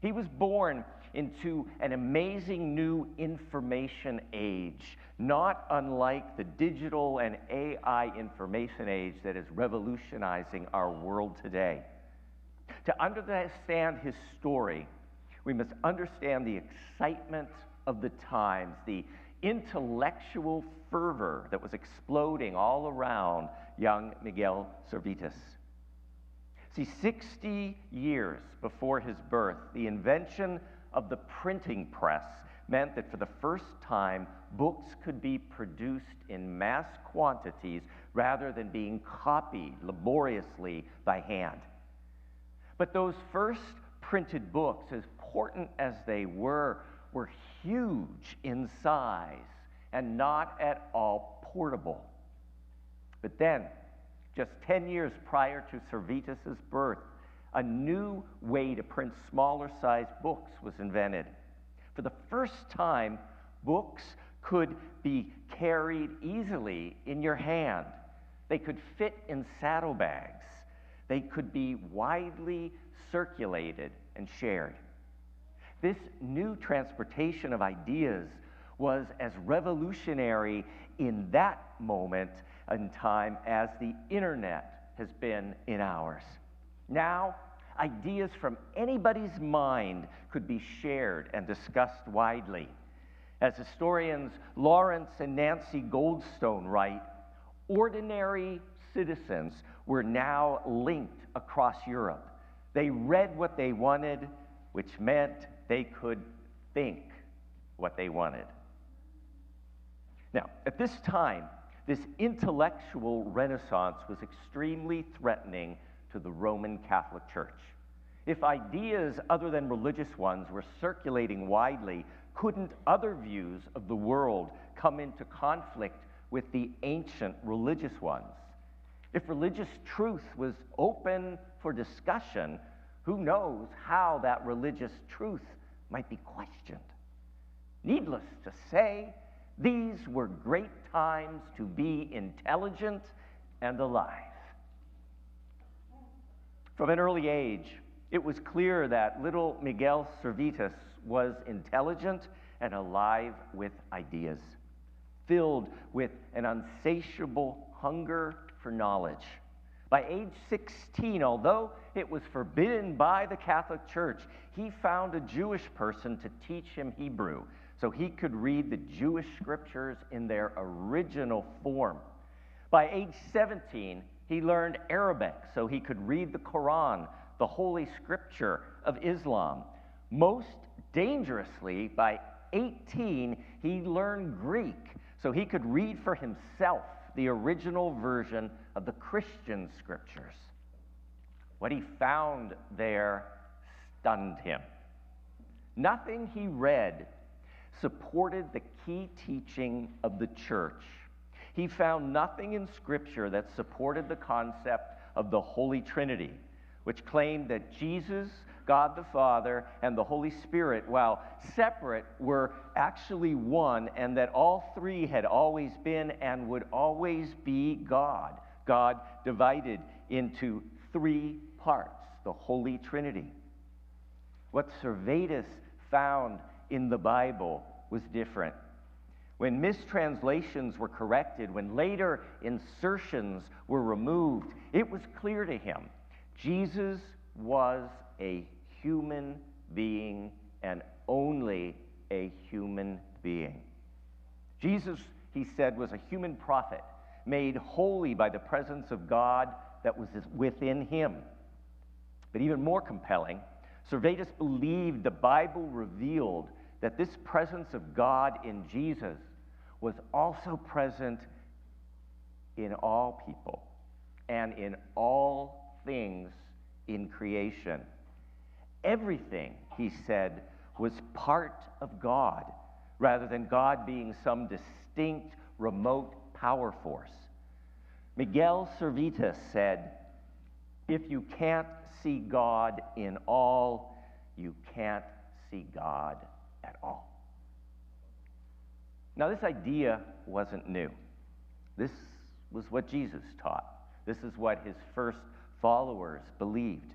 He was born into an amazing new information age, not unlike the digital and AI information age that is revolutionizing our world today. To understand his story, we must understand the excitement of the times, the intellectual fervor that was exploding all around young Miguel Servetus. See, 60 years before his birth, the invention of the printing press meant that for the first time, books could be produced in mass quantities rather than being copied laboriously by hand. But those first printed books, as important as they were huge in size and not at all portable. But then, just 10 years prior to Servetus's birth, a new way to print smaller-sized books was invented. For the first time, books could be carried easily in your hand. They could fit in saddlebags. They could be widely circulated and shared. This new transportation of ideas was as revolutionary in that moment in time as the internet has been in ours. Now, ideas from anybody's mind could be shared and discussed widely. As historians Lawrence and Nancy Goldstone write, ordinary citizens were now linked across Europe. They read what they wanted, which meant they could think what they wanted. Now, at this time, this intellectual renaissance was extremely threatening to the Roman Catholic Church. If ideas other than religious ones were circulating widely, couldn't other views of the world come into conflict with the ancient religious ones? If religious truth was open for discussion, who knows how that religious truth might be questioned? Needless to say, these were great times to be intelligent and alive. From an early age, it was clear that little Miguel Servetus was intelligent and alive with ideas, filled with an insatiable hunger for knowledge. By age 16, although it was forbidden by the Catholic Church, he found a Jewish person to teach him Hebrew so he could read the Jewish scriptures in their original form. By age 17, he learned Arabic so he could read the Quran, the holy scripture of Islam. Most dangerously, by 18, he learned Greek so he could read for himself the original version of the Christian scriptures. What he found there stunned him. Nothing he read supported the key teaching of the church. He found nothing in Scripture that supported the concept of the Holy Trinity, which claimed that Jesus, God the Father, and the Holy Spirit, while separate, were actually one, and that all three had always been and would always be God. God divided into three parts, the Holy Trinity. What Servetus found in the Bible was different. When mistranslations were corrected, when later insertions were removed, it was clear to him Jesus was a human being and only a human being. Jesus, he said, was a human prophet made holy by the presence of God that was within him. But even more compelling, Servetus believed the Bible revealed that this presence of God in Jesus was also present in all people and in all things in creation. Everything, he said, was part of God, rather than God being some distinct, remote power force. Miguel Servetus said, "If you can't see God in all, you can't see God at all." Now, this idea wasn't new. This was what Jesus taught. This is what his first followers believed.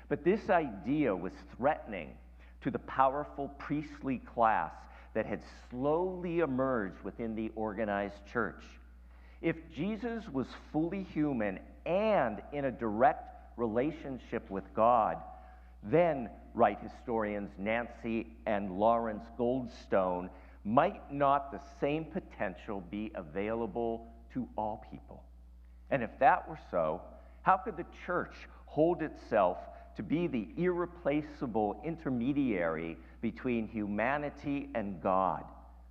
But this idea was threatening to the powerful priestly class that had slowly emerged within the organized church. If Jesus was fully human and in a direct relationship with God, then, write historians Nancy and Lawrence Goldstone, might not the same potential be available to all people? And if that were so, how could the church hold itself to be the irreplaceable intermediary between humanity and God,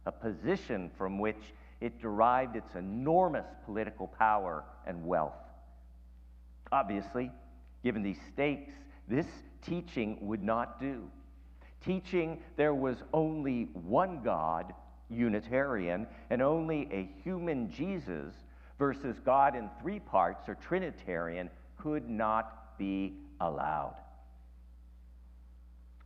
a position from which it derived its enormous political power and wealth? Obviously, given these stakes, this teaching would not do. Teaching there was only one God, Unitarian, and only a human Jesus versus God in three parts, or Trinitarian, could not be allowed.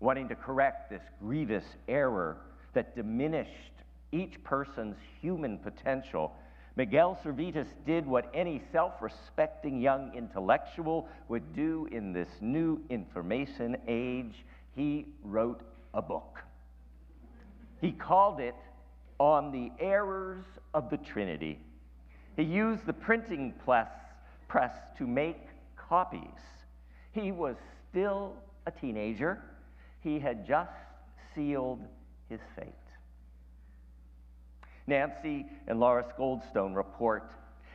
Wanting to correct this grievous error that diminished each person's human potential, Miguel Servetus did what any self-respecting young intellectual would do in this new information age. He wrote a book. He called it On the Errors of the Trinity. He used the printing press to make copies. He was still a teenager. He had just sealed his fate. Nancy and Lawrence Goldstone report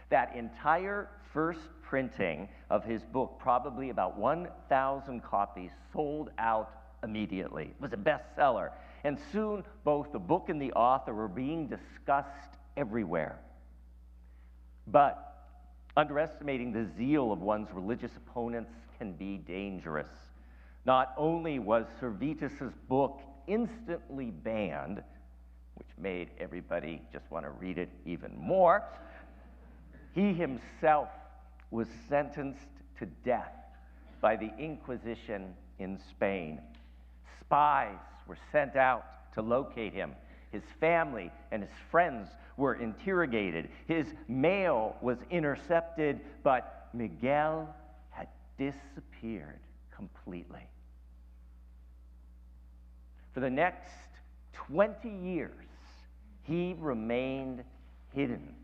that entire first printing of his book, probably about 1,000 copies, sold out immediately. It was a bestseller. And soon, both the book and the author were being discussed everywhere. But underestimating the zeal of one's religious opponents can be dangerous. Not only was Servetus's book instantly banned, which made everybody just want to read it even more, he himself was sentenced to death by the Inquisition in Spain. Spies were sent out to locate him. His family and his friends were interrogated. His mail was intercepted, but Miguel had disappeared completely. For the next 20 years, he remained hidden,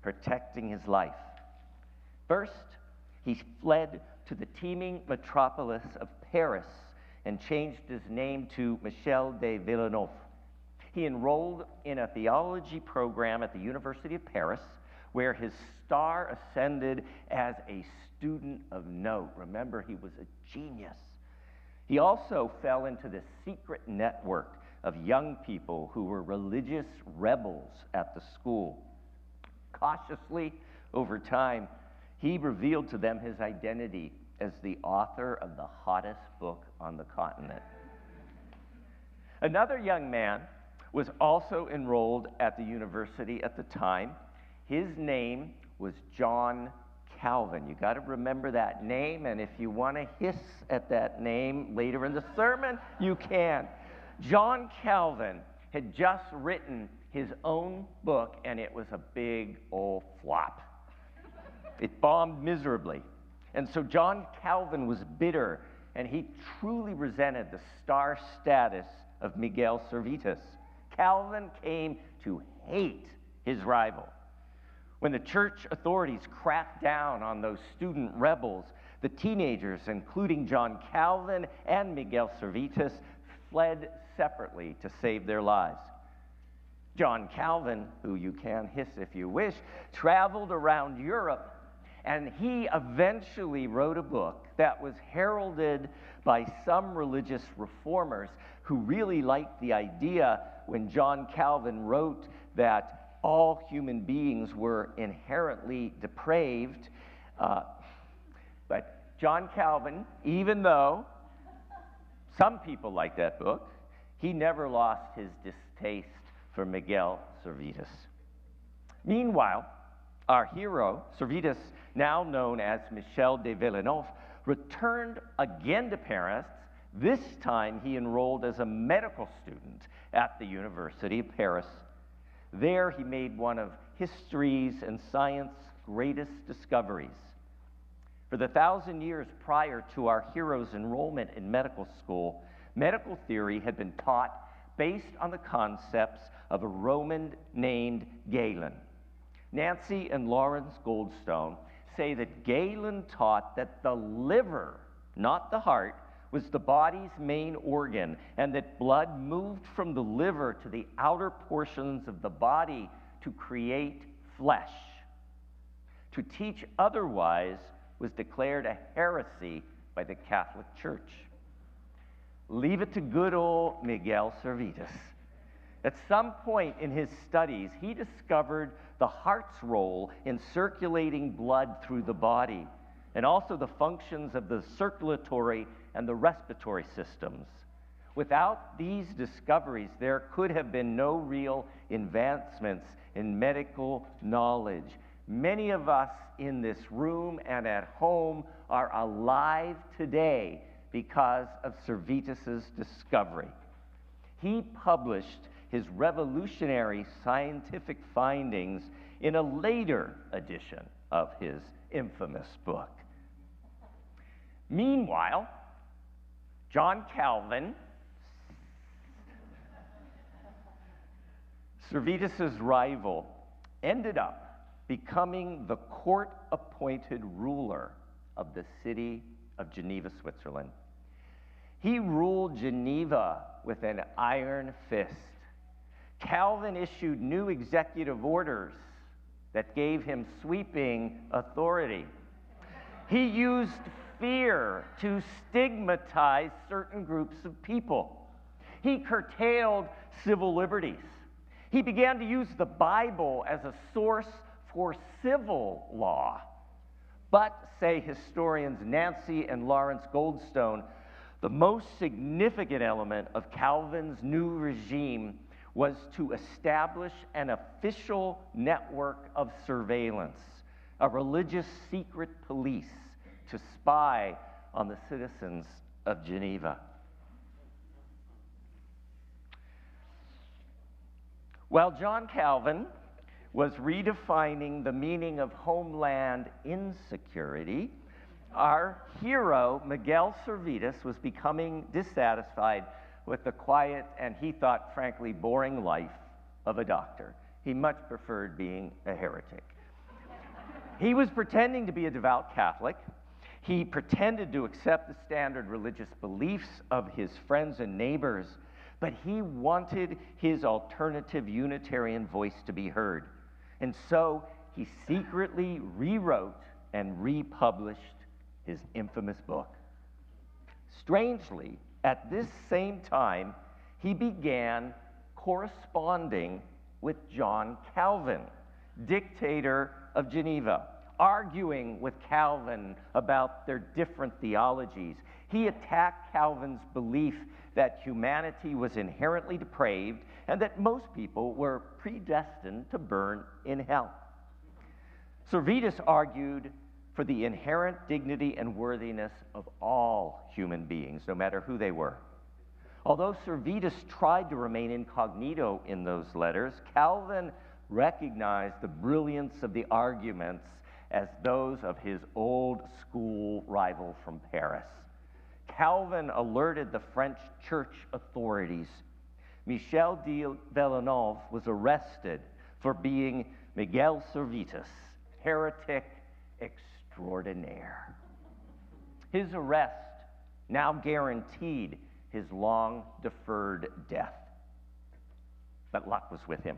protecting his life. First, he fled to the teeming metropolis of Paris and changed his name to Michel de Villeneuve. He enrolled in a theology program at the University of Paris, where his star ascended as a student of note. Remember, he was a genius. He also fell into the secret network of young people who were religious rebels at the school. Cautiously, over time, he revealed to them his identity as the author of the hottest book on the continent. Another young man was also enrolled at the university at the time. His name was John Calvin. You got to remember that name, and if you want to hiss at that name later in the sermon, you can. John Calvin had just written his own book, and it was a big old flop. It bombed miserably. And so John Calvin was bitter and he truly resented the star status of Miguel Servetus. Calvin came to hate his rival. When the church authorities cracked down on those student rebels, the teenagers, including John Calvin and Miguel Servetus, fled separately to save their lives. John Calvin, who you can hiss if you wish, traveled around Europe, and he eventually wrote a book that was heralded by some religious reformers who really liked the idea when John Calvin wrote that all human beings were inherently depraved. But John Calvin, even though some people like that book, he never lost his distaste for Miguel Servetus. Meanwhile, our hero, Servetus, now known as Michel de Villeneuve, returned again to Paris. This time he enrolled as a medical student at the University of Paris. There he made one of history's and science's greatest discoveries. For the 1,000 years prior to our hero's enrollment in medical school, medical theory had been taught based on the concepts of a Roman named Galen. Nancy and Lawrence Goldstone say that Galen taught that the liver, not the heart, was the body's main organ, and that blood moved from the liver to the outer portions of the body to create flesh. To teach otherwise was declared a heresy by the Catholic Church. Leave it to good old Miguel Servetus. At some point in his studies, he discovered the heart's role in circulating blood through the body, and also the functions of the circulatory and the respiratory systems. Without these discoveries, there could have been no real advancements in medical knowledge. Many of us in this room and at home are alive today because of Servetus's discovery. He published his revolutionary scientific findings in a later edition of his infamous book. Meanwhile, John Calvin, Servetus's rival, ended up becoming the court-appointed ruler of the city of Geneva, Switzerland. He ruled Geneva with an iron fist. Calvin issued new executive orders that gave him sweeping authority. He used fear to stigmatize certain groups of people. He curtailed civil liberties. He began to use the Bible as a source for civil law. But, say historians Nancy and Lawrence Goldstone, the most significant element of Calvin's new regime was to establish an official network of surveillance, a religious secret police to spy on the citizens of Geneva. While John Calvin was redefining the meaning of homeland insecurity, our hero, Miguel Servetus, was becoming dissatisfied with the quiet and, he thought, frankly, boring life of a doctor. He much preferred being a heretic. He was pretending to be a devout Catholic. He pretended to accept the standard religious beliefs of his friends and neighbors, but he wanted his alternative Unitarian voice to be heard. And so he secretly rewrote and republished his infamous book. Strangely, at this same time, he began corresponding with John Calvin, dictator of Geneva, arguing with Calvin about their different theologies. He attacked Calvin's belief that humanity was inherently depraved and that most people were predestined to burn in hell. Servetus argued for the inherent dignity and worthiness of all human beings, no matter who they were. Although Servetus tried to remain incognito in those letters, Calvin recognized the brilliance of the arguments as those of his old school rival from Paris. Calvin alerted the French church authorities. Michel de Villeneuve was arrested for being Miguel Servetus, heretic extraordinaire. His arrest now guaranteed his long-deferred death. But luck was with him.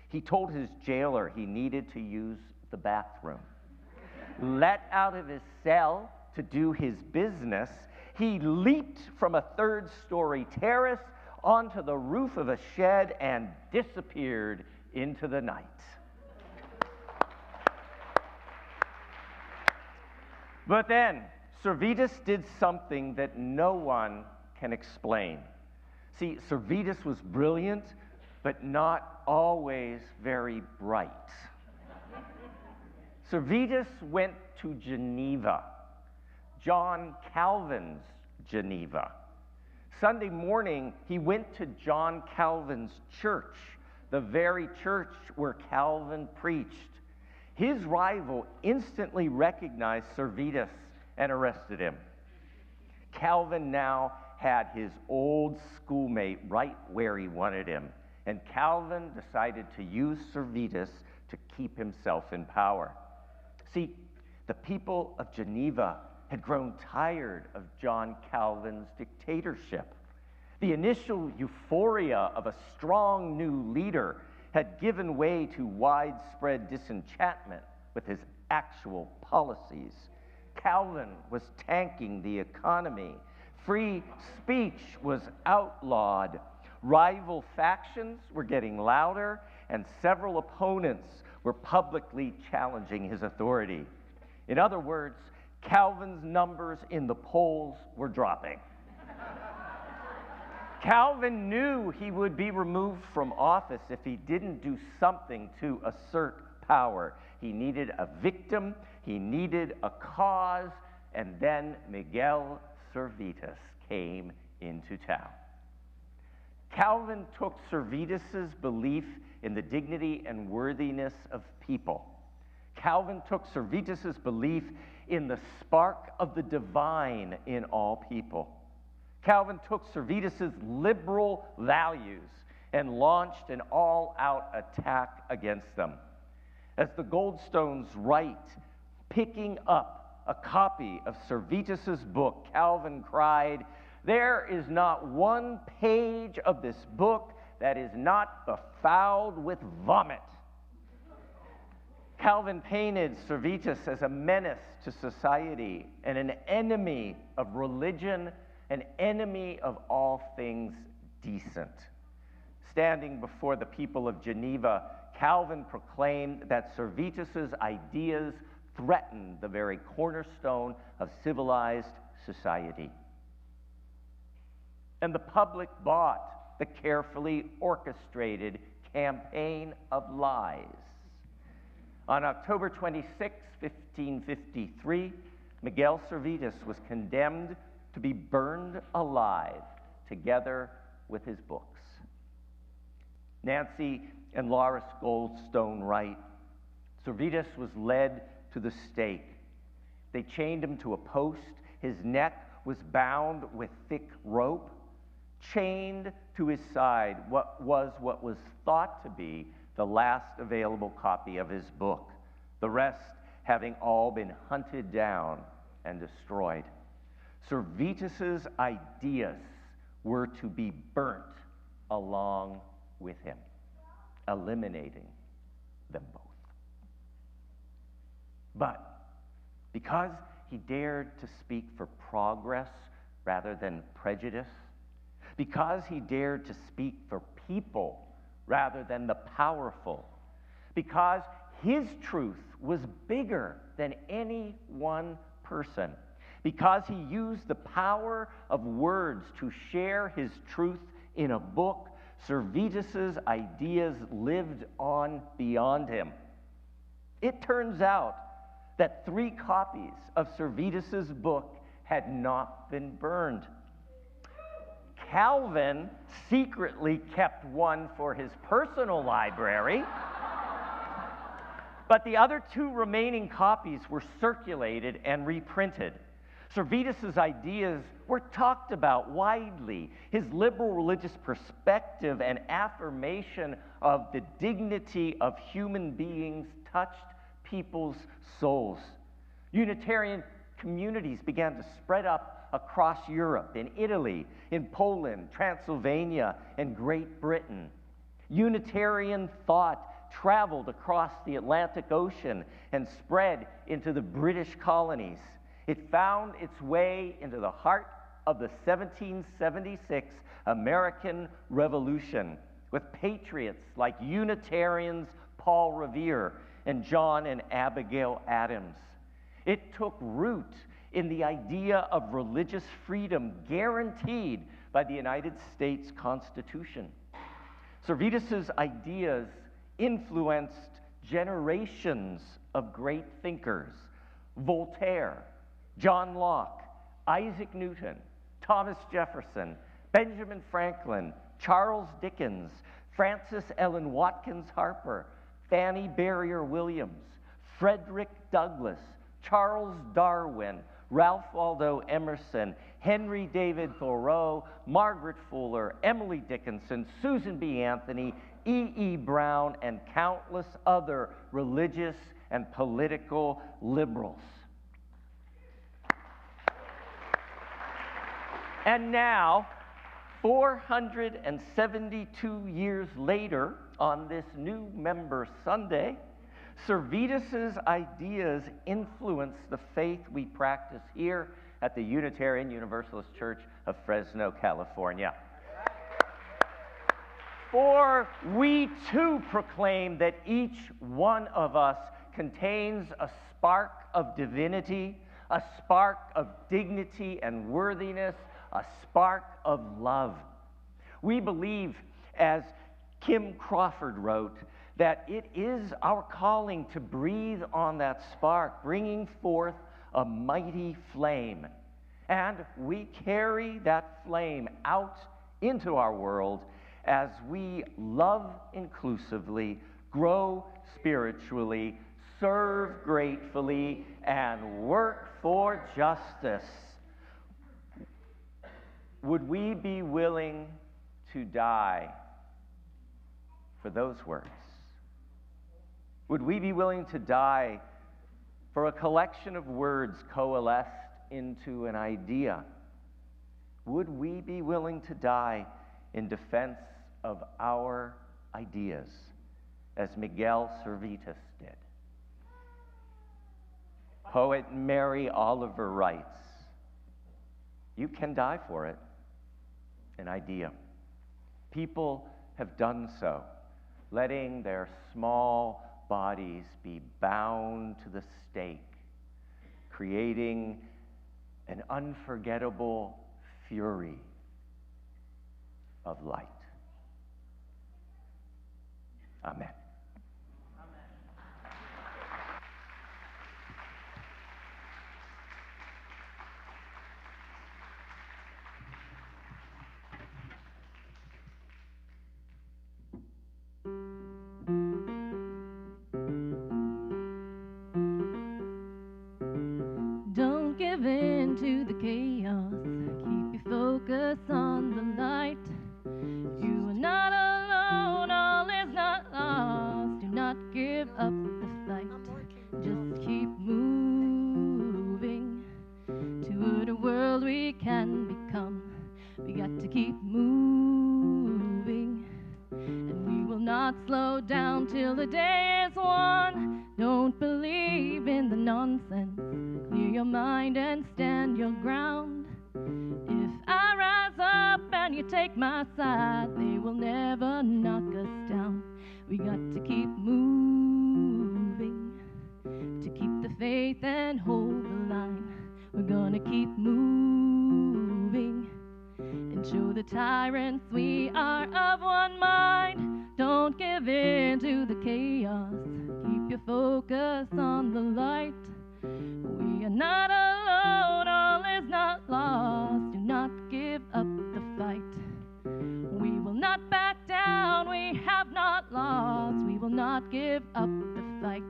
He told his jailer he needed to use the bathroom. Let out of his cell to do his business, he leaped from a third-story terrace onto the roof of a shed and disappeared into the night. But then, Servetus did something that no one can explain. See, Servetus was brilliant, but not always very bright. Servetus went to Geneva, John Calvin's Geneva. Sunday morning, he went to John Calvin's church, the very church where Calvin preached. His rival instantly recognized Servetus and arrested him. Calvin now had his old schoolmate right where he wanted him, and Calvin decided to use Servetus to keep himself in power. See, the people of Geneva had grown tired of John Calvin's dictatorship. The initial euphoria of a strong new leader had given way to widespread disenchantment with his actual policies. Calvin was tanking the economy. Free speech was outlawed. Rival factions were getting louder, and several opponents were publicly challenging his authority. In other words, Calvin's numbers in the polls were dropping. Calvin knew he would be removed from office if he didn't do something to assert power. He needed a victim, he needed a cause, and then Miguel Servetus came into town. Calvin took Servetus's belief in the dignity and worthiness of people. Calvin took Servetus's belief in the spark of the divine in all people. Calvin took Servetus's liberal values and launched an all-out attack against them. As the Goldstones write, picking up a copy of Servetus's book, Calvin cried, "There is not one page of this book that is not befouled with vomit." Calvin painted Servetus as a menace to society and an enemy of religion, an enemy of all things decent. Standing before the people of Geneva, Calvin proclaimed that Servetus's ideas threatened the very cornerstone of civilized society. And the public bought the carefully orchestrated campaign of lies. On October 26, 1553, Miguel Servetus was condemned to be burned alive together with his books. Nancy and Loris Goldstone write, Servetus was led to the stake. They chained him to a post. His neck was bound with thick rope. Chained to his side what was thought to be the last available copy of his book, the rest having all been hunted down and destroyed. Servetus's ideas were to be burnt along with him, eliminating them both. But because he dared to speak for progress rather than prejudice, because he dared to speak for people rather than the powerful, because his truth was bigger than any one person, because he used the power of words to share his truth in a book, Servetus's ideas lived on beyond him. It turns out that 3 copies of Servetus's book had not been burned. Calvin secretly kept one for his personal library, but the other 2 remaining copies were circulated and reprinted. Servetus's ideas were talked about widely. His liberal religious perspective and affirmation of the dignity of human beings touched people's souls. Unitarian communities began to spread up across Europe, in Italy, in Poland, Transylvania, and Great Britain. Unitarian thought traveled across the Atlantic Ocean and spread into the British colonies. It found its way into the heart of the 1776 American Revolution, with patriots like Unitarians Paul Revere and John and Abigail Adams. It took root in the idea of religious freedom guaranteed by the United States Constitution. Servetus's ideas influenced generations of great thinkers: Voltaire, John Locke, Isaac Newton, Thomas Jefferson, Benjamin Franklin, Charles Dickens, Frances Ellen Watkins Harper, Fanny Barrier Williams, Frederick Douglass, Charles Darwin, Ralph Waldo Emerson, Henry David Thoreau, Margaret Fuller, Emily Dickinson, Susan B. Anthony, E.E. Brown, and countless other religious and political liberals. And now, 472 years later, on this new Member Sunday, Servetus's ideas influence the faith we practice here at the Unitarian Universalist Church of Fresno, California. For we too proclaim that each one of us contains a spark of divinity, a spark of dignity and worthiness, a spark of love. We believe, as Kim Crawford wrote, that it is our calling to breathe on that spark, bringing forth a mighty flame. And we carry that flame out into our world as we love inclusively, grow spiritually, serve gratefully, and work for justice. Would we be willing to die for those words? Would we be willing to die for a collection of words coalesced into an idea? Would we be willing to die in defense of our ideas, as Miguel Servetus did? Poet Mary Oliver writes, "You can die for it, an idea. People have done so, letting their small bodies be bound to the stake, creating an unforgettable fury of light." Amen. Don't give in to the chaos. Keep your focus on the light. You are not alone. All is not lost. Do not give up the fight. Just keep moving toward a world we can become. We got to keep moving, and we will not slow down till the day is won. Don't believe in the nonsense. Clear your mind and stand your ground. If I rise up and you take my side, they will never knock us down. We got to keep moving, to keep the faith and hold the line. We're gonna keep moving and show the tyrants we are of one mind. Don't give in to the chaos. Keep your focus on the light. We are not alone, all is not lost. Do not give up the fight. We will not back down, we have not lost. We will not give up the fight.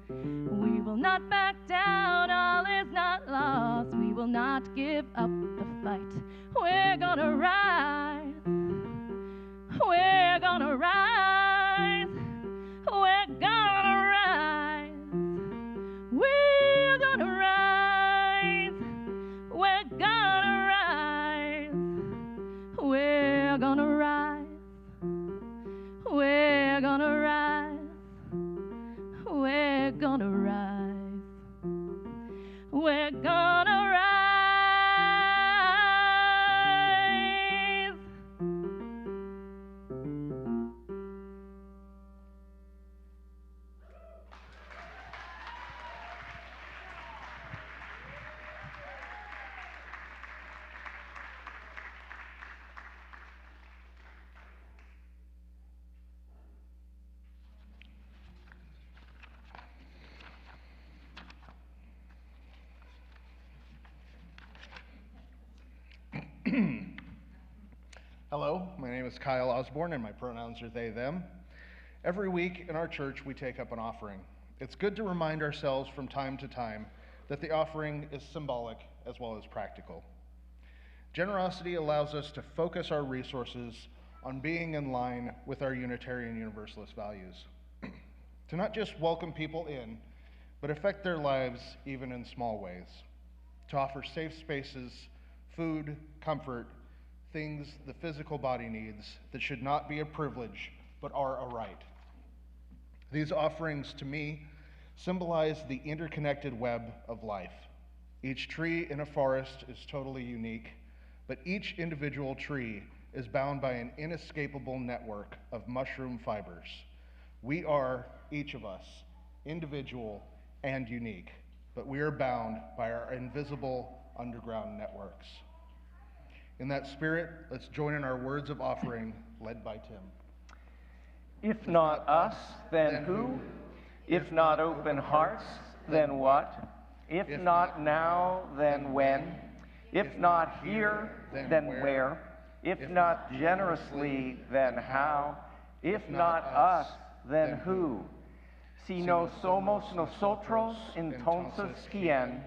We will will not back down, all is not lost. We will not give up the fight. We're gonna rise. We're gonna rise. We're gonna rise. We're gonna rise. We're gonna rise. We're gonna rise. We're gonna rise. We're gonna rise. We're gonna rise. Hello, my name is Kyle Osborne and my pronouns are they, them. Every week in our church we take up an offering. It's good to remind ourselves from time to time that the offering is symbolic as well as practical. Generosity allows us to focus our resources on being in line with our Unitarian Universalist values. To not just welcome people in, but affect their lives even in small ways. To offer safe spaces, food, comfort, things the physical body needs that should not be a privilege, but are a right. These offerings, to me, symbolize the interconnected web of life. Each tree in a forest is totally unique, but each individual tree is bound by an inescapable network of mushroom fibers. We are, each of us, individual and unique, but we are bound by our invisible underground networks. In that spirit, let's join in our words of offering, led by Tim. If not us, then who? If not open hearts, then what? If not now, then when? If not here, then where? If not generously, then how? If not us, then who? Si no somos nosotros, entonces quién?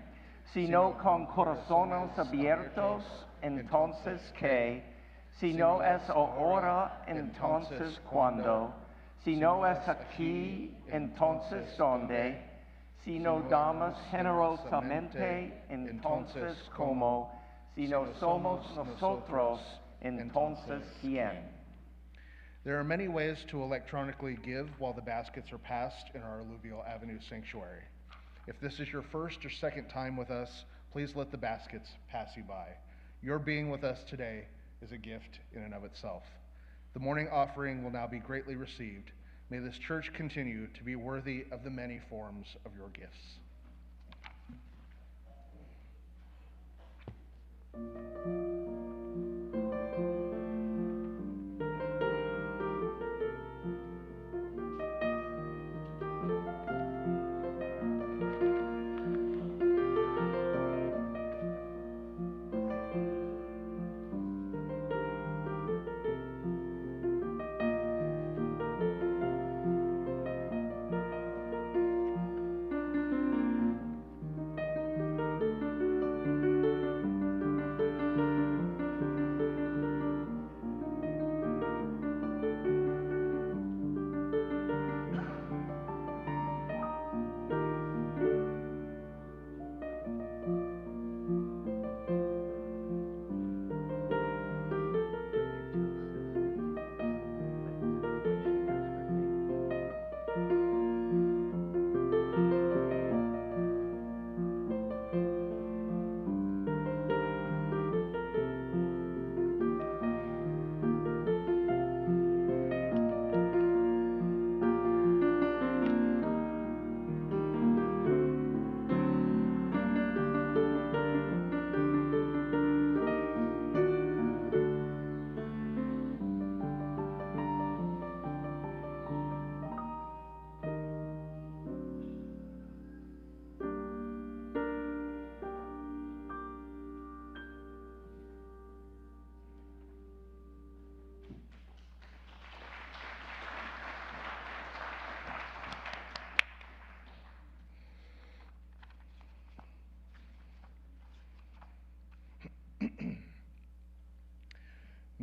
Si no con corazones abiertos, entonces qué? Si no es ahora, entonces cuándo? Si no es aquí, entonces dónde? Si no damos generosamente, entonces cómo? Si no somos nosotros, entonces quién? There are many ways to electronically give while the baskets are passed in our Alluvial Avenue sanctuary. If this is your first or second time with us, please let the baskets pass you by. Your being with us today is a gift in and of itself. The morning offering will now be greatly received. May this church continue to be worthy of the many forms of your gifts.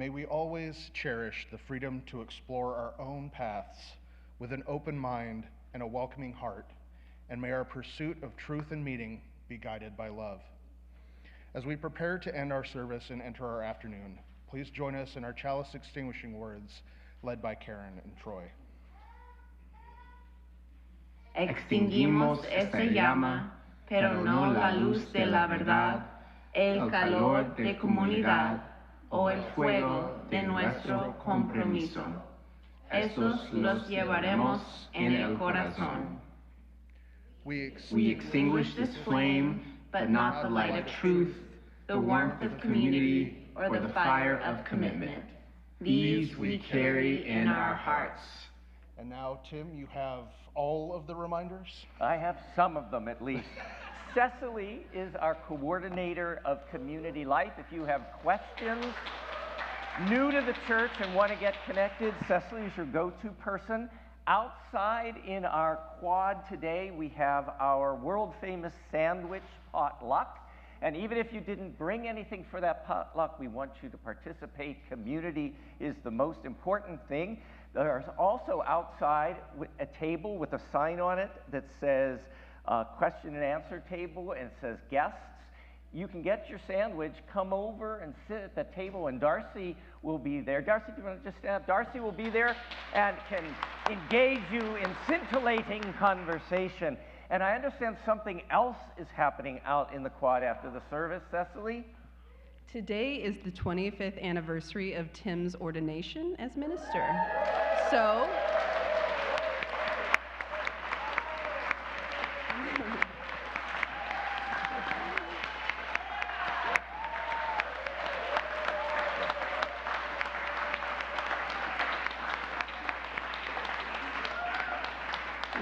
May we always cherish the freedom to explore our own paths with an open mind and a welcoming heart, and may our pursuit of truth and meaning be guided by love. As we prepare to end our service and enter our afternoon, please join us in our chalice extinguishing words led by Karen and Troy. Extinguimos esta llama, pero no la luz de la verdad, el calor de comunidad o el fuego de nuestro compromiso. Estos los llevaremos en el corazón. We extinguish this flame, but not the light of truth, the warmth of community, or the fire of commitment. These we carry in our hearts. And now, Tim, you have all of the reminders? I have some of them at least. Cecily is our coordinator of community life. If you have questions, new to the church and want to get connected, Cecily is your go-to person. Outside in our quad today, we have our world-famous sandwich potluck. And even if you didn't bring anything for that potluck, we want you to participate. Community is the most important thing. There's also outside a table with a sign on it that says question and answer table, and it says guests. You can get your sandwich, come over and sit at the table, and Darcy will be there. Darcy, do you want to just stand up? Darcy will be there and can engage you in scintillating conversation. And I understand something else is happening out in the quad after the service, Cecily? Today is the 25th anniversary of Tim's ordination as minister. So,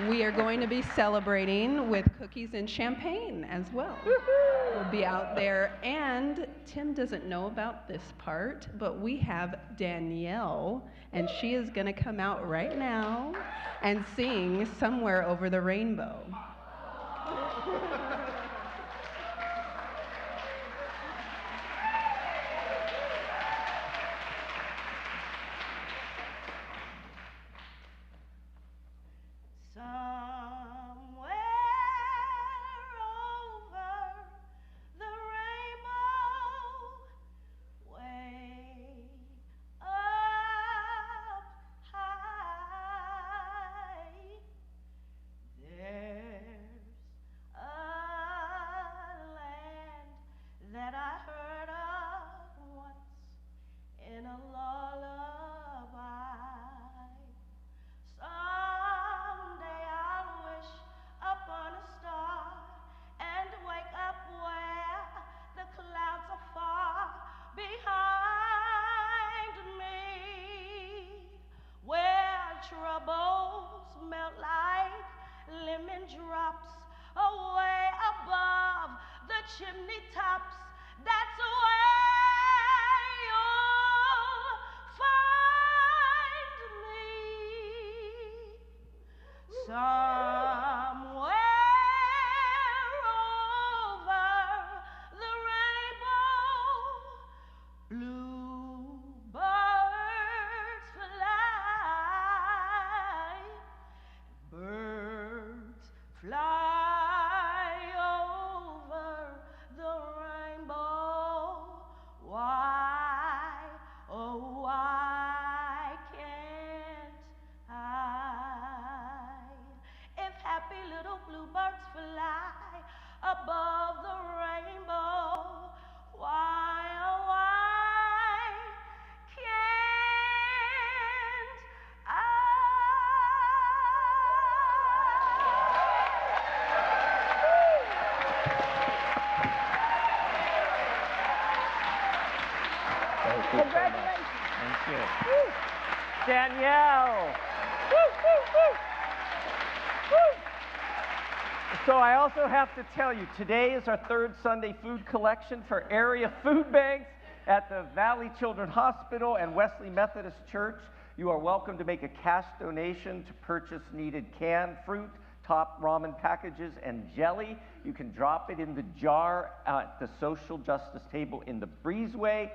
we are going to be celebrating with cookies and champagne as well. We'll be out there, and Tim doesn't know about this part, but we have Danielle, and she is going to come out right now and sing Somewhere Over the Rainbow. Congratulations. Thank you. Woo. Danielle. Woo, woo, woo. Woo. So I also have to tell you, today is our third Sunday food collection for area food banks at the Valley Children's Hospital and Wesley Methodist Church. You are welcome to make a cash donation to purchase needed canned fruit, top ramen packages, and jelly. You can drop it in the jar at the social justice table in the breezeway.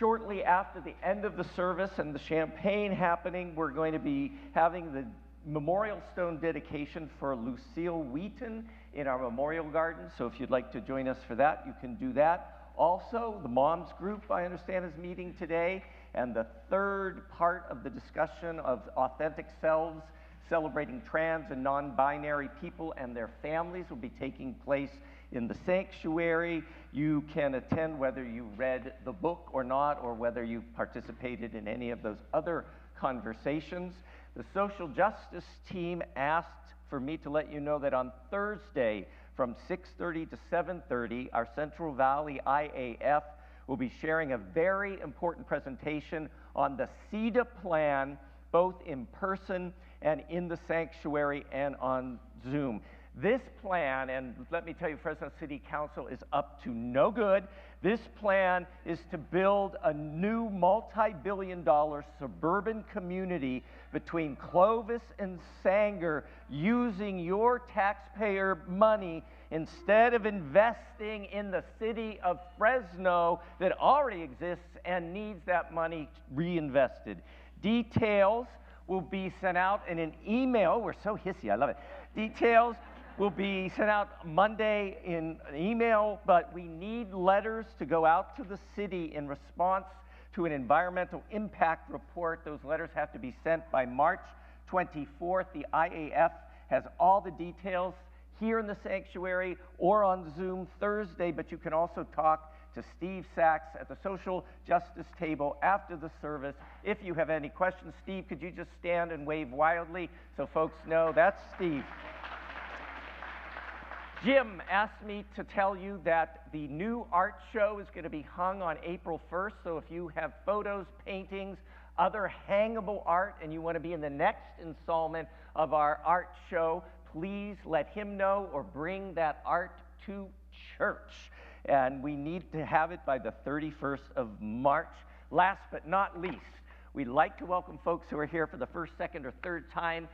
shortly after the end of the service and the champagne happening, we're going to be having the memorial stone dedication for Lucille Wheaton in our memorial garden. So if you'd like to join us for that, you can do that. Also, the moms group, I understand, is meeting today, and the third part of the discussion of authentic selves, celebrating trans and non-binary people and their families, will be taking place in the sanctuary. You can attend whether you read the book or not, or whether you participated in any of those other conversations. The social justice team asked for me to let you know that on Thursday from 6:30 to 7:30, our Central Valley IAF will be sharing a very important presentation on the CEDA plan, both in person and in the sanctuary and on Zoom. This plan, and let me tell you, Fresno City Council is up to no good. This plan is to build a new multi-billion-dollar suburban community between Clovis and Sanger using your taxpayer money instead of investing in the city of Fresno that already exists and needs that money reinvested. Details will be sent out in an email. We're so hissy, I love it. Details will be sent out Monday in an email, but we need letters to go out to the city in response to an environmental impact report. Those letters have to be sent by March 24th. The IAF has all the details here in the sanctuary or on Zoom Thursday, but you can also talk to Steve Sachs at the social justice table after the service if you have any questions. Steve, could you just stand and wave wildly so folks know that's Steve? Jim asked me to tell you that the new art show is going to be hung on April 1st, so if you have photos, paintings, other hangable art, and you want to be in the next installment of our art show, please let him know or bring that art to church. And we need to have it by the 31st of March. Last but not least, we'd like to welcome folks who are here for the first, second, or third time.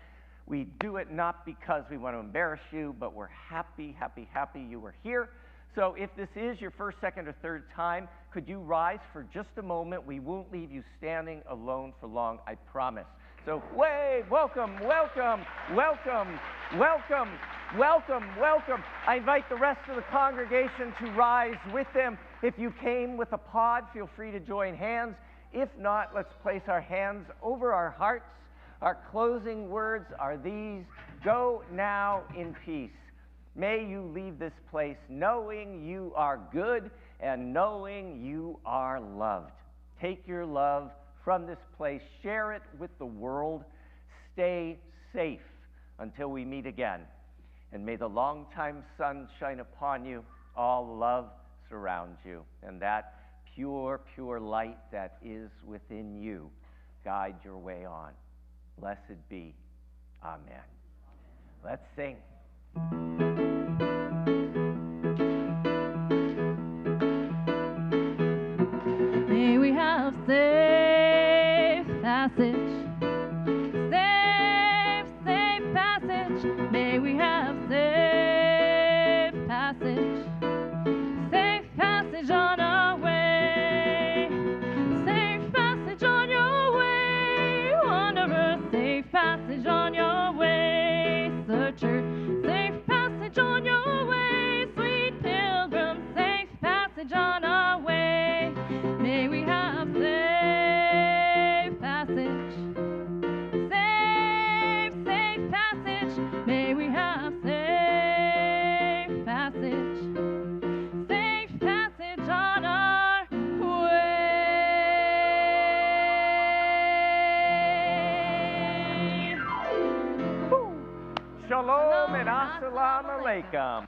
We do it not because we want to embarrass you, but we're happy, happy, happy you were here. So if this is your first, second, or third time, could you rise for just a moment? We won't leave you standing alone for long, I promise. So wave, welcome, welcome, welcome, welcome, welcome, welcome. I invite the rest of the congregation to rise with them. If you came with a pod, feel free to join hands. If not, let's place our hands over our hearts. Our closing words are these: go now in peace. May you leave this place knowing you are good and knowing you are loved. Take your love from this place, share it with the world, stay safe until we meet again. And may the longtime sun shine upon you, all love surround you, and that pure, pure light that is within you guide your way on. Blessed be. Amen. Let's sing. May we have safe passage, safe passage. May we have safe passage, safe passage on our way, safe passage on your way, wanderer, safe passage on your way, searcher, safe passage on your way, sweet pilgrim, safe passage on our way. May we have safe passage, safe passage. May we have safe passage, safe passage on our way. Shalom and assalamu alaikum.